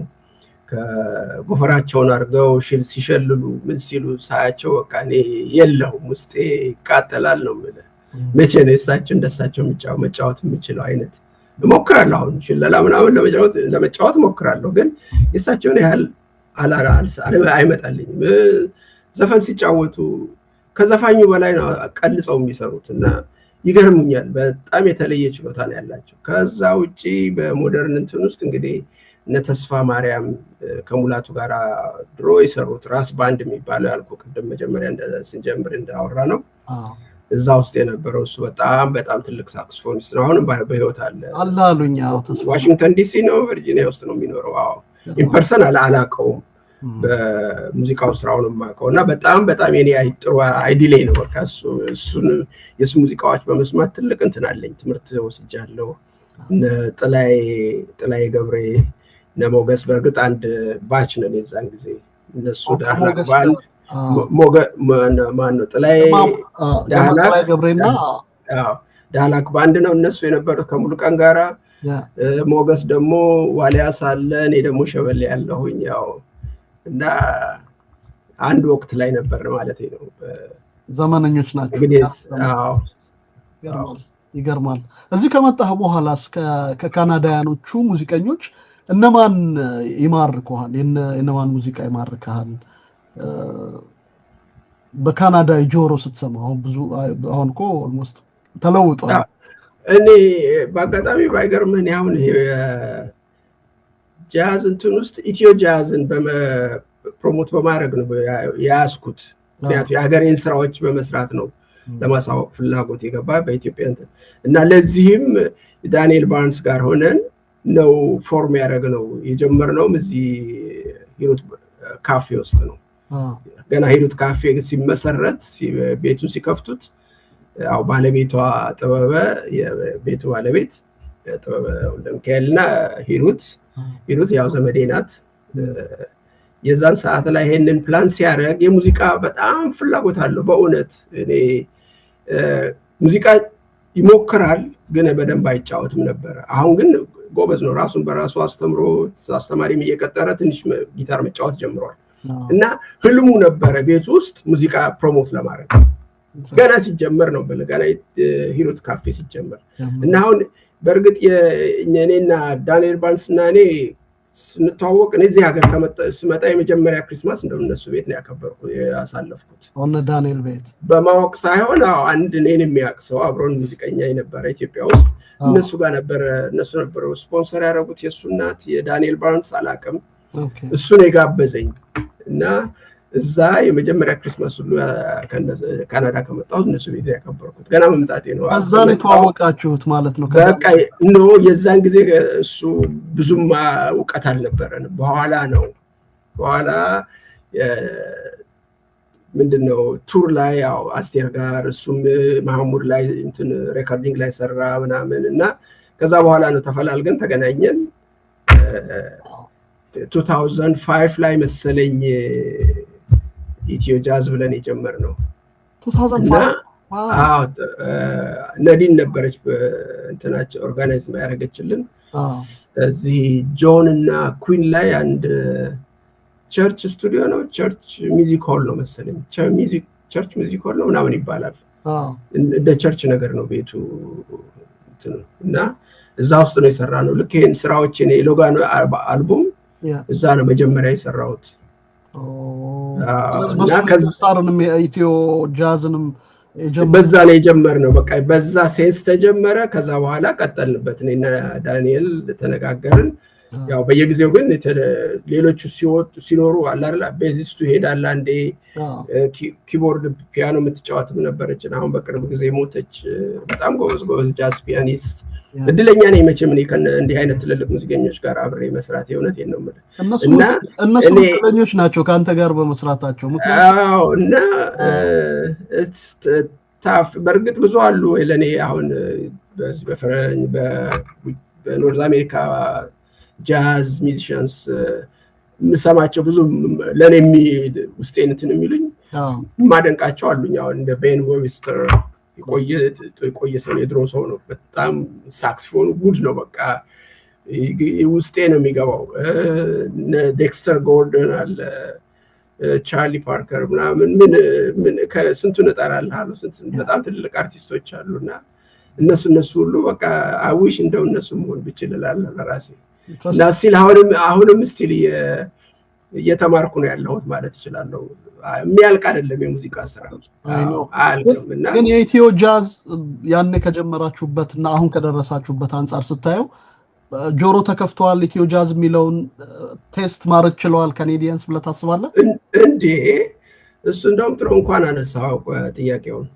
ከጎፈራቸውን አድርገው ሲሸልሉ ምን ሲሉ ሳያቸው በቃ እኔ የለሁም ውስጤ ይቃጠላል ነው የምልህ። መቼ ነው እሳቸው እንደሳቸው መጫወት የምችለው አይነት እሞክራለሁ። አሁን ሽለላ ምናምን ለመጫወት እሞክራለሁ፣ ግን የእሳቸውን ያህል አይመጣልኝም። ዘፈን ሲጫወቱ ከዘፋኙ በላይ ነው ቀልጸው የሚሰሩት እና ይገርሙኛል። በጣም የተለየ ችሎታ ነው ያላቸው። ከዛ ውጪ በሞደርን እንትን ውስጥ እንግዲህ እነ ተስፋ ማርያም ከሙላቱ ጋር ድሮ የሰሩት ራስ ባንድ የሚባለው ያልኩ ቅድም መጀመሪያ ስንጀምር እንዳወራ ነው። እዛ ውስጥ የነበረው እሱ በጣም ትልቅ ሳክስፎኒስት ነው። አሁንም በህይወት አለ አሉኝ። ዋሽንግተን ዲሲ ነው ቨርጂኒያ ውስጥ ነው የሚኖረው። ኢምፐርሰን አላውቀውም፣ በሙዚቃው ስራውን የማውቀው እና በጣም የኔ ጥሩ አይዲሌ ነው። በቃ እሱን የሱ ሙዚቃዎች በመስማት ትልቅ እንትን አለኝ። ትምህርት ወስጃለሁ። ጥላዬ ገብሬ ነሞገስ በእርግጥ አንድ ባች ነን የዛን ጊዜ። እነሱ ዳህላክ ባንድ ማነው ጥላዬ ገብሬና ዳህላክ ባንድ ነው እነሱ የነበሩት ከሙሉቀን ጋራ። ሞገስ ደግሞ ዋሊያስ አለ፣ እኔ ደግሞ ሸበሌ ያለሁኝ። ያው እና አንድ ወቅት ላይ ነበር ማለት ነው። ዘመነኞች ናቸው እንግዲህ። ይገርማል። እዚህ ከመጣህ በኋላ ከካናዳያኖቹ ሙዚቀኞች እነማን ይማርኩሃል? የነማን ሙዚቃ ይማርካል? በካናዳዊ ጆሮ ስትሰማው አሁን እኮ ኦልሞስት ተለውጧል። እኔ በአጋጣሚ ባይገርምህ አሁን ጃዝ እንትን ውስጥ ኢትዮ ጃዝን ፕሮሞት በማድረግ ነው ያስኩት። ምክንያቱም የሀገሬን ስራዎች በመስራት ነው ለማሳወቅ ፍላጎት የገባ በኢትዮጵያ እንትን እና ለዚህም ዳንኤል ባርንስ ጋር ሆነን ነው ፎርም ያደረግነው። የጀመርነውም እዚህ ሂሩት ካፌ ውስጥ ነው። ገና ሂሩት ካፌ ሲመሰረት ቤቱን ሲከፍቱት ያው ባለቤቷ ጥበበ የቤቱ ባለቤት ጥበበ ወልደሚካኤልና ሂሩት ያው ዘመዴ ናት። የዛን ሰዓት ላይ ይሄንን ፕላን ሲያደርግ የሙዚቃ በጣም ፍላጎት አለው በእውነት። እኔ ሙዚቃ ይሞክራል ግን በደንብ አይጫወትም ነበር። አሁን ግን ጎበዝ ነው። ራሱን በራሱ አስተማሪም እየቀጠረ ትንሽ ጊታር መጫወት ጀምሯል። እና ህልሙ ነበረ ቤት ውስጥ ሙዚቃ ፕሮሞት ለማድረግ ገና ሲጀመር ነው ገና ሂሩት ካፌ ሲጀመር። እና አሁን በእርግጥ የእኔና ዳንኤል ባርንስ እና እኔ ስንተዋወቅ እኔ እዚህ ሀገር ስመጣ የመጀመሪያ ክሪስማስ እንደነሱ ቤት ነው ያሳለፍኩት። ዳንኤል ቤት በማወቅ ሳይሆን አንድ እኔን የሚያውቅ ሰው አብሮን ሙዚቀኛ የነበረ ኢትዮጵያ ውስጥ እነሱ ነበሩ ስፖንሰር ያደረጉት። የእሱ እናት የዳንኤል ባርንስ አላውቅም፣ እሱ ነው የጋበዘኝ እና እዛ የመጀመሪያ ክሪስማስ ሁሉ ካናዳ ከመጣሁ እነሱ ቤት ያከበርኩት ገና መምጣቴ ነው። እዛ ነው የተዋወቃችሁት ማለት ነው? በቃ የዛን ጊዜ እሱ ብዙም እውቀት አልነበረንም። በኋላ ምንድነው ቱር ላይ ያው አስቴር ጋር እሱም ማህሙድ ላይ እንትን ሬኮርዲንግ ላይ ሰራ ምናምን እና ከዛ በኋላ ነው ተፈላልገን ተገናኘን። 2005 ላይ መሰለኝ ኢትዮ ጃዝ ብለን የጀመርነው። 2005 ነዲን ነበረች እንትናቸው ኦርጋናይዝ ያደረገችልን። እዚህ ጆን እና ኩዊን ላይ አንድ ቸርች ስቱዲዮ ነው፣ ቸርች ሚውዚክ ሆል ነው መሰለኝ፣ ቸርች ሚውዚክ ሆል ነው ምናምን ይባላል። እንደ ቸርች ነገር ነው ቤቱ እና እዛ ውስጥ ነው የሰራነው። ልክ ይሄን ስራዎችን የሎጋኖ አልበም እዛ ነው መጀመሪያ የሰራሁት። እና ከዛም ኢትዮ ጃዝንም በዛ ላይ የጀመርነው። በቃ በዛ ሴንስ ተጀመረ። ከዛ በኋላ ቀጠልንበት። እኔና ዳንኤል ተነጋገርን። ያው በየጊዜው ግን ሌሎቹ ሲኖሩ አለ አይደል ቤዚስቱ ይሄዳል። አንዴ ኪቦርድ ፒያኖ የምትጫወትም ነበረች። አሁን በቅርብ ጊዜ ሞተች። በጣም ጎበዝ ጃዝ ፒያኒስት። እድለኛ ነኝ መቼም እኔ እንዲህ አይነት ትልልቅ ሙዚቀኞች ጋር አብሬ መስራት የእውነቴን ነው የምልህ። እነሱ ሙዚቀኞች ናቸው ከአንተ ጋር በመስራታቸው። አዎ እና ታፍ በእርግጥ ብዙ አሉ ለእኔ አሁን በኖርዝ አሜሪካ ጃዝ ሚዚሽንስ የምሰማቸው ብዙ ለእኔ ውስጤን እንትን የሚሉኝ የማደንቃቸው አሉኝ። አሁን እንደ ቤን ዌብስተር የቆየ ሰው የድሮ ሰው ነው። በጣም ሳክስፎኑ ጉድ ነው። በቃ ውስጤ ነው የሚገባው። ዴክስተር ጎርደን አለ፣ ቻርሊ ፓርከር ምናምን ምን ከስንቱን እጠራልሃለሁ። በጣም ትልልቅ አርቲስቶች አሉና እነሱ ሁሉ በቃ አዊሽ እንደው እነሱ መሆን ብችል እላለሁ ለራሴ። እና ስቲል አሁንም ስቲል እየተማርኩ ነው ያለሁት ማለት እችላለሁ። የሚያልቅ አይደለም የሙዚቃ ስራ አያልቅምና ግን የኢትዮ ጃዝ ያኔ ከጀመራችሁበትና አሁን ከደረሳችሁበት አንጻር ስታየው ጆሮ ተከፍተዋል? ኢትዮ ጃዝ የሚለውን ቴስት ማድረግ ችለዋል ካናዲያንስ ብለህ ታስባለህ እንዴ? እሱ እንደውም ጥሩ እንኳን አነሳው ጥያቄውን።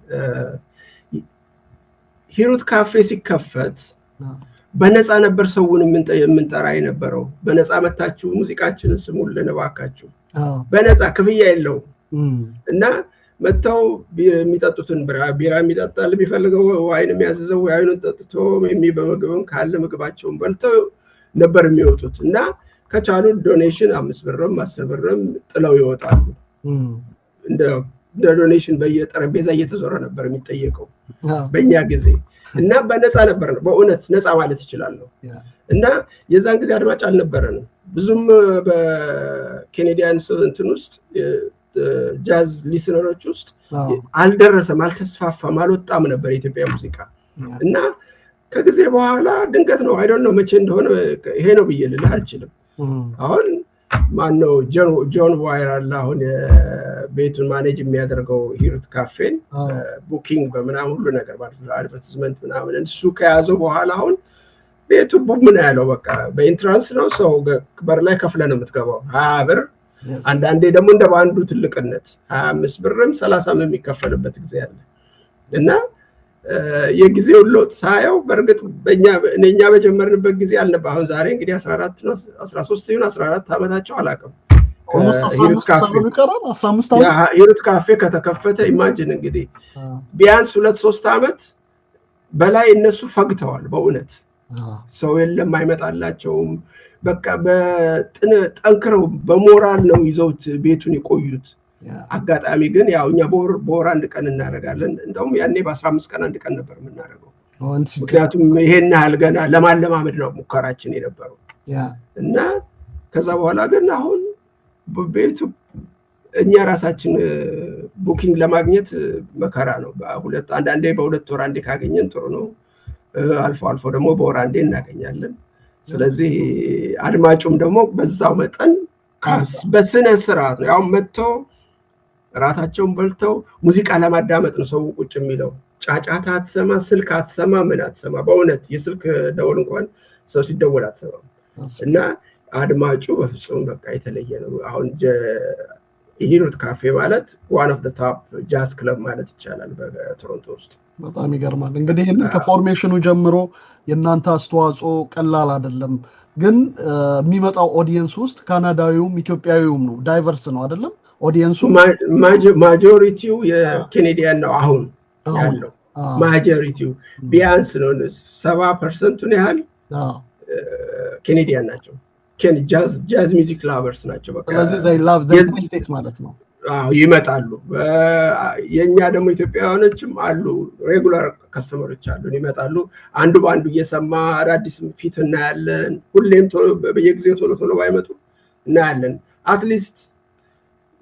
ሂሩት ካፌ ሲከፈት በነፃ ነበር ሰውን የምንጠራ የነበረው። በነፃ መታችሁ ሙዚቃችንን ስሙልን እባካችሁ፣ በነፃ ክፍያ የለውም። እና መተው የሚጠጡትን ቢራ የሚጠጣል የሚፈልገው ዋይን የሚያዘዘው ዋይኑን ጠጥቶ የሚበመግበም ካለ ምግባቸውን በልተው ነበር የሚወጡት። እና ከቻሉ ዶኔሽን 5 ብርም 10 ብርም ጥለው ይወጣሉ። እንደ ዶኔሽን በየጠረጴዛ እየተዞረ ነበር የሚጠየቀው በእኛ ጊዜ። እና በነፃ ነበር ነው በእውነት ነፃ ማለት ይችላለሁ። እና የዛን ጊዜ አድማጭ አልነበረንም ብዙም በካናዲያን እንትን ውስጥ ጃዝ ሊስነሮች ውስጥ አልደረሰም፣ አልተስፋፋም፣ አልወጣም ነበር የኢትዮጵያ ሙዚቃ። እና ከጊዜ በኋላ ድንገት ነው አይ ዶንት ኖ መቼ እንደሆነ ይሄ ነው ብዬ ልልህ አልችልም። አሁን ማነው ጆን ዋይር አለ አሁን ቤቱን ማኔጅ የሚያደርገው ሂሩት ካፌን ቡኪንግ በምናምን ሁሉ ነገር አድቨርታይዝመንት ምናምን እሱ ከያዘው በኋላ አሁን ቤቱ ምን ያለው በቃ በኢንትራንስ ነው ሰው በር ላይ ከፍለ ነው የምትገባው 20 ብር። አንዳንዴ ደግሞ እንደ ባንዱ ትልቅነት 25 ብርም 30 የሚከፈልበት ጊዜ አለ። እና የጊዜው ለውጥ ሳየው በርግጥ እኛ በጀመርንበት ጊዜ አልነበረ። አሁን ዛሬ እንግዲህ 14 ነው 13 ይሁን 14 ዓመታቸው አላውቅም። ሂሩት ካፌ ከተከፈተ ኢማጂን እንግዲህ ቢያንስ 2-3 ዓመት በላይ እነሱ ፈግተዋል በእውነት። ሰው የለም አይመጣላቸውም። በቃ ጠንክረው በሞራል ነው ይዘውት ቤቱን የቆዩት። አጋጣሚ ግን ያው እኛ በወር አንድ ቀን እናደርጋለን። እንደውም ያኔ በ15 ቀን አንድ ቀን ነበር የምናደርገው። ምክንያቱም ይሄን ያህል ገና ለማለማመድ ነው ሙከራችን የነበረው። እና ከዛ በኋላ ግን አሁን ቤቱ እኛ ራሳችን ቡኪንግ ለማግኘት መከራ ነው። አንዳንዴ በ2 ወር አንዴ ካገኘን ጥሩ ነው። አልፎ አልፎ ደግሞ በወር አንዴ እናገኛለን። ስለዚህ አድማጩም ደግሞ በዛው መጠን በስነ ስርዓት ነው ያው መጥተው ራታቸውን በልተው ሙዚቃ ለማዳመጥ ነው ሰው ቁጭ የሚለው። ጫጫታ አትሰማ፣ ስልክ አትሰማ፣ ምን አትሰማ። በእውነት የስልክ ደወል እንኳን ሰው ሲደወል አትሰማም። እና አድማጩ በፍጹም በቃ የተለየ ነው። አሁን ሂሩት ካፌ ማለት ዋን ኦፍ ዘ ቶፕ ጃዝ ክለብ ማለት ይቻላል በቶሮንቶ ውስጥ። በጣም ይገርማል። እንግዲህ ይሄንን ከፎርሜሽኑ ጀምሮ የእናንተ አስተዋጽኦ ቀላል አይደለም። ግን የሚመጣው ኦዲየንስ ውስጥ ካናዳዊውም ኢትዮጵያዊውም ነው፣ ዳይቨርስ ነው አይደለም? ኦዲየንሱ ማጆሪቲው የካናዲያን ነው አሁን ያለው። ማጆሪቲው ቢያንስ ነው 70% ያህል ካናዲያን ናቸው። ጃዝ ሚውዚክ ላቨርስ ናቸው። በቃ ስለዚህ they love the state ማለት ነው። ይመጣሉ። የኛ ደግሞ ኢትዮጵያውያኖችም አሉ፣ ሬጉላር ከስተመሮች አሉ፣ ይመጣሉ። አንዱ በአንዱ እየሰማ አዳዲስ ፊት እናያለን። ሁሌም በየጊዜው ቶሎ ባይመጡ እናያለን። አትሊስት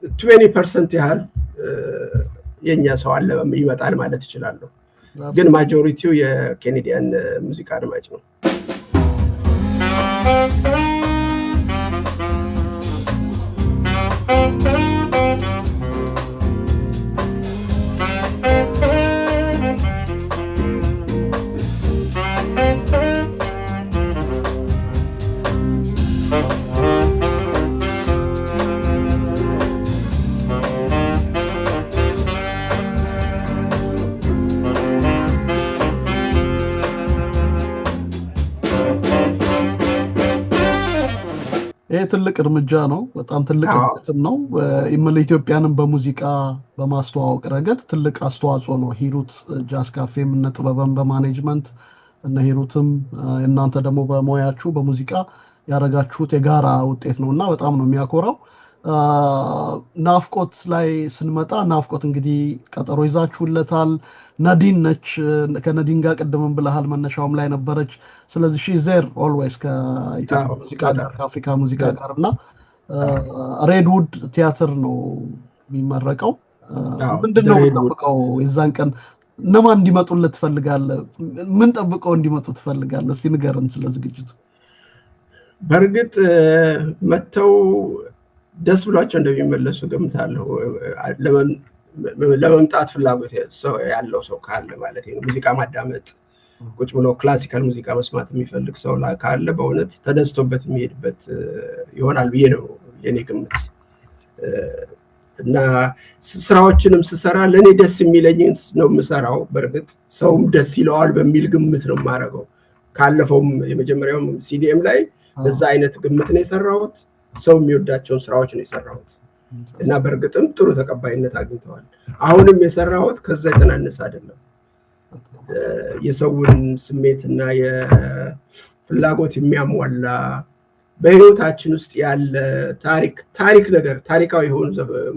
20% ያህል የኛ ሰው አለ ይመጣል ማለት ይችላል። ግን ማጆሪቲው የካናዲያን ሙዚቃ አድማጭ ነው። ይሄ ትልቅ እርምጃ ነው። በጣም ትልቅ እርምጃ ነው። ኢትዮጵያንም በሙዚቃ በማስተዋወቅ ረገድ ትልቅ አስተዋጽኦ ነው። ሂሩት ጃዝ ካፌም እነ ጥበበን በማኔጅመንት እነ ሂሩትም እናንተ ደግሞ በሙያችሁ በሙዚቃ ያረጋችሁት የጋራ ውጤት ነውና በጣም ነው የሚያኮራው። ናፍቆት ላይ ስንመጣ ናፍቆት እንግዲህ ቀጠሮ ይዛችሁለታል። ናዲን ነች። ከናዲን ጋር ቀደም ብለሃል መነሻውም ላይ ነበረች። ስለዚህ ሺ ዜር ኦልዌይስ ከኢትዮጵያ ሙዚቃ ጋር ከአፍሪካ ሙዚቃ ጋር እና ሬድውድ ቲያትር ነው የሚመረቀው። ምንድነው የምጠብቀው የዛን ቀን? እነማን እንዲመጡለት ትፈልጋለህ? ምን ጠብቀው እንዲመጡ ትፈልጋለህ? እስቲ ንገረን ስለ ዝግጅቱ። በእርግጥ መተው ደስ ብሏቸው እንደሚመለሱ ገምታለሁ። ለመምጣት ፍላጎት ያለው ሰው ካለ ማለት ነው። ሙዚቃ ማዳመጥ ቁጭ ብሎ ክላሲካል ሙዚቃ መስማት የሚፈልግ ሰው ካለ በእውነት ተደስቶበት የሚሄድበት ይሆናል ብዬ ነው የኔ ግምት። እና ስራዎችንም ስሰራ ለኔ ደስ የሚለኝን ነው የምሰራው። በርግጥ ሰውም ደስ ይለዋል በሚል ግምት ነው የማደርገው። ካለፈውም የመጀመሪያውም ሲዲኤም ላይ በዛ አይነት ግምት ነው የሰራሁት። ሰው የሚወዳቸውን ስራዎች ነው የሰራሁት እና በርግጥም ጥሩ ተቀባይነት አግኝተዋል። አሁንም የሰራሁት ከዛ የተናነሰ አይደለም። የሰውን ስሜትና የፍላጎት የሚያሟላ በህይወታችን ውስጥ ያለ ታሪክ ነገር ታሪካዊ የሆኑ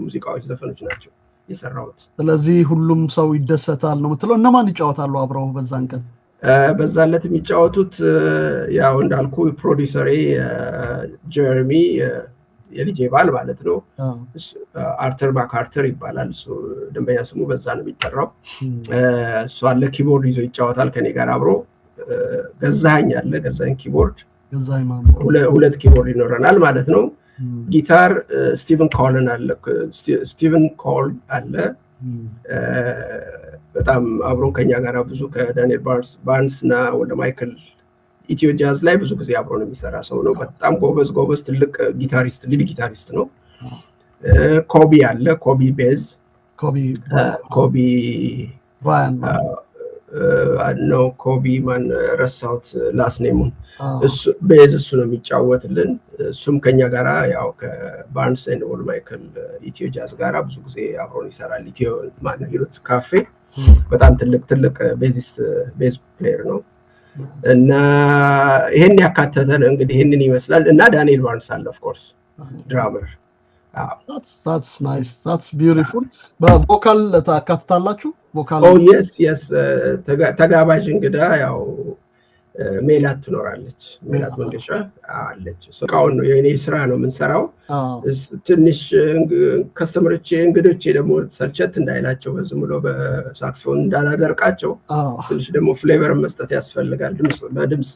ሙዚቃዎች፣ ዘፈኖች ናቸው የሰራሁት። ስለዚህ ሁሉም ሰው ይደሰታል ነው የምትለው? እነማን ይጫወታሉ አብረው በዛን ቀን? በዛለት የሚጫወቱት ያው እንዳልኩ ፕሮዲውሰሬ ጀርሚ የልጄ ባል ማለት ነው። አርተር ማካርተር ይባላል እሱ ደንበኛ ስሙ፣ በዛ ነው የሚጠራው። እሱ አለ ኪቦርድ ይዞ ይጫወታል ከኔ ጋር አብሮ። ገዛኸኝ አለ፣ ገዛኸኝ ኪቦርድ፣ ሁለት ኪቦርድ ይኖረናል ማለት ነው። ጊታር ስቲቨን ኮል አለ። በጣም አብሮን ከኛ ጋር ብዙ ከዳንኤል ባርንስ እና ወደ ማይክል ኢትዮ ጃዝ ላይ ብዙ ጊዜ አብሮን የሚሰራ ሰው ነው። በጣም ጎበዝ ትልቅ ጊታሪስት፣ ሊድ ጊታሪስት ነው። ኮቢ አለ፣ ኮቢ ቤዝ፣ ኮቢ ነው። ኮቢ ማን ረሳሁት ላስት ኔሙን። እሱ ቤዝ እሱ ነው የሚጫወትልን። እሱም ከኛ ጋራ ያው ከባርንስ ኤንድ ወደ ማይክል ኢትዮ ጃዝ ጋራ ብዙ ጊዜ አብሮን ይሰራል። ኢትዮ ማን ሂሩት ካፌ በጣም ትልቅ ቤዝ ፕሌየር ነው። እና ይሄን ያካተተ ነው እንግዲህ ይሄንን ይመስላል። እና ዳንኤል ባርንስ አለ ኦፍ ኮርስ ድራመር። that's nice, that's beautiful። በቮካል ታካትታላችሁ? ቮካል? oh yes ተጋባዥ እንግዳ ያው ሜላት ትኖራለች። ሜላት መንገሻ አለች። እቃውን ነው የኔ ስራ ነው የምንሰራው። ትንሽ ከስተመሮቼ እንግዶቼ ደግሞ ሰርቸት እንዳይላቸው በዝም ብሎ በሳክስፎን እንዳላደርቃቸው ትንሽ ደግሞ ፍሌቨር መስጠት ያስፈልጋል። በድምጽ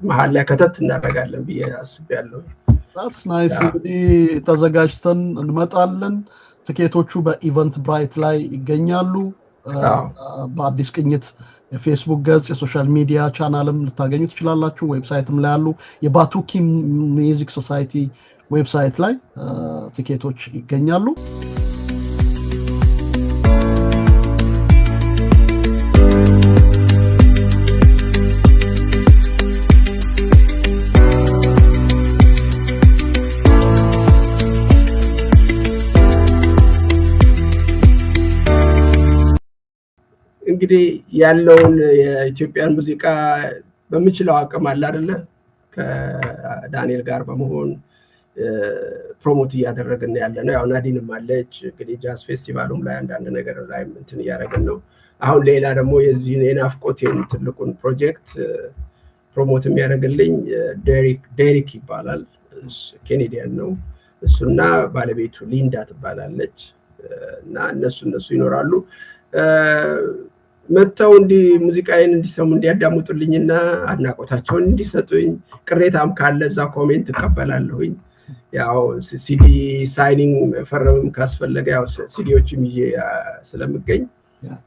መሀል ላይ ከተት እናደርጋለን ብዬ አስቤያለሁ። that's nice። እንግዲህ ተዘጋጅተን እንመጣለን። ትኬቶቹ በኢቨንት ብራይት ላይ ይገኛሉ። በአዲስ ቅኝት የፌስቡክ ገጽ፣ የሶሻል ሚዲያ ቻናልም ልታገኙ ትችላላችሁ። ዌብሳይትም ላይ ያሉ የባቱኪ ሚውዚክ ሶሳይቲ ዌብሳይት ላይ ቲኬቶች ይገኛሉ። እንግዲህ ያለውን የኢትዮጵያን ሙዚቃ በሚችለው አቅም አለ አይደለ ከዳንኤል ጋር በመሆን ፕሮሞት እያደረግን ያለነው። ያው ናዲንም አለች እንግዲህ ጃዝ ፌስቲቫሉም ላይ አንዳንድ ነገር ላይ እንትን እያደረግን ነው። አሁን ሌላ ደግሞ የዚህን የናፍቆቴን ትልቁን ፕሮጀክት ፕሮሞት የሚያደርግልኝ ዴሪክ ይባላል። ኬኔዲያን ነው እሱና ባለቤቱ ሊንዳ ትባላለች። እና እነሱ ይኖራሉ። መተው እንዲህ ሙዚቃዬን እንዲሰሙ እንዲያዳምጡልኝና አድናቆታቸውን እንዲሰጡኝ፣ ቅሬታም ካለ እዛ ኮሜንት እቀበላለሁኝ። ያው ሲዲ ሳይኒንግ ፈረምም ካስፈለገ ያው ሲዲዎችም ይዤ ስለምገኝ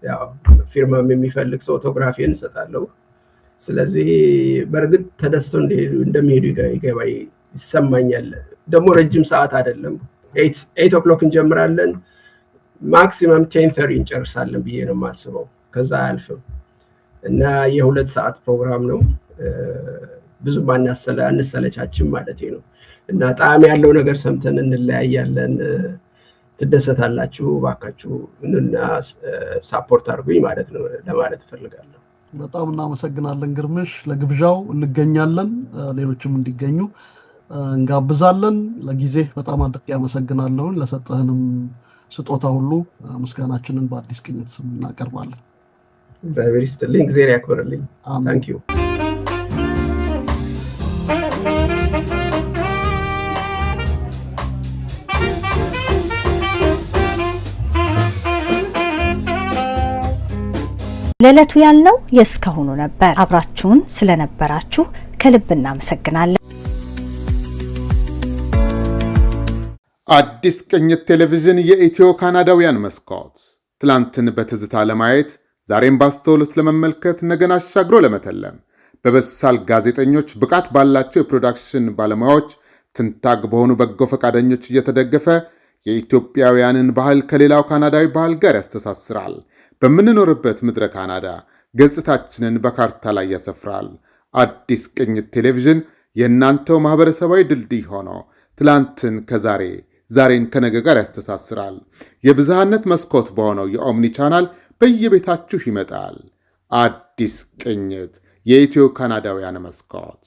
ያው ፊርማም የሚፈልግ ሰው ኦቶግራፊን እሰጣለሁ። ስለዚህ በርግጥ ተደስተው እንደሚሄዱ ይሰማኛል። ደግሞ ረጅም ሰዓት አይደለም። 8 o'clock እንጀምራለን። ማክሲመም 10:30 እንጨርሳለን ብዬ ነው የማስበው። ከዛ አልፈም እና የ2 ሰዓት ፕሮግራም ነው። ብዙም አንሰለቻችም ማለት ነው። እና ጣዕም ያለው ነገር ሰምተን እንለያያለን። ትደሰታላችሁ። ባካችሁ እና ሳፖርት አድርጉኝ ማለት ነው ለማለት ፈልጋለሁ። በጣም እናመሰግናለን ግርምሽ። ለግብዣው እንገኛለን፣ ሌሎችም እንዲገኙ እንጋብዛለን። ለጊዜ በጣም አድርጌ አመሰግናለሁ። ለሰጠህንም ስጦታ ሁሉ ምስጋናችንን በአዲስ ቅኝት ስም እናቀርባለን። እግዚአብሔር ይስጥልኝ፣ እግዚአብሔር ያክብርልኝ። ታንክ ዩ። ለዕለቱ ያልነው የእስካሁኑ ነበር። አብራችሁን ስለነበራችሁ ከልብ እናመሰግናለን። አዲስ ቅኝት ቴሌቪዥን የኢትዮ ካናዳውያን መስኮት ትላንትን በትዝታ ለማየት ዛሬም ባስተውሎት ለመመልከት ነገን አሻግሮ ለመተለም በበሳል ጋዜጠኞች ብቃት ባላቸው የፕሮዳክሽን ባለሙያዎች ትንታግ በሆኑ በጎ ፈቃደኞች እየተደገፈ የኢትዮጵያውያንን ባህል ከሌላው ካናዳዊ ባህል ጋር ያስተሳስራል። በምንኖርበት ምድረ ካናዳ ገጽታችንን በካርታ ላይ ያሰፍራል። አዲስ ቅኝት ቴሌቪዥን የእናንተው ማህበረሰባዊ ድልድይ ሆኖ ትላንትን ከዛሬ ዛሬን ከነገ ጋር ያስተሳስራል። የብዝሃነት መስኮት በሆነው የኦምኒ ቻናል በየቤታችሁ ይመጣል። አዲስ ቅኝት የኢትዮ ካናዳውያን መስኮት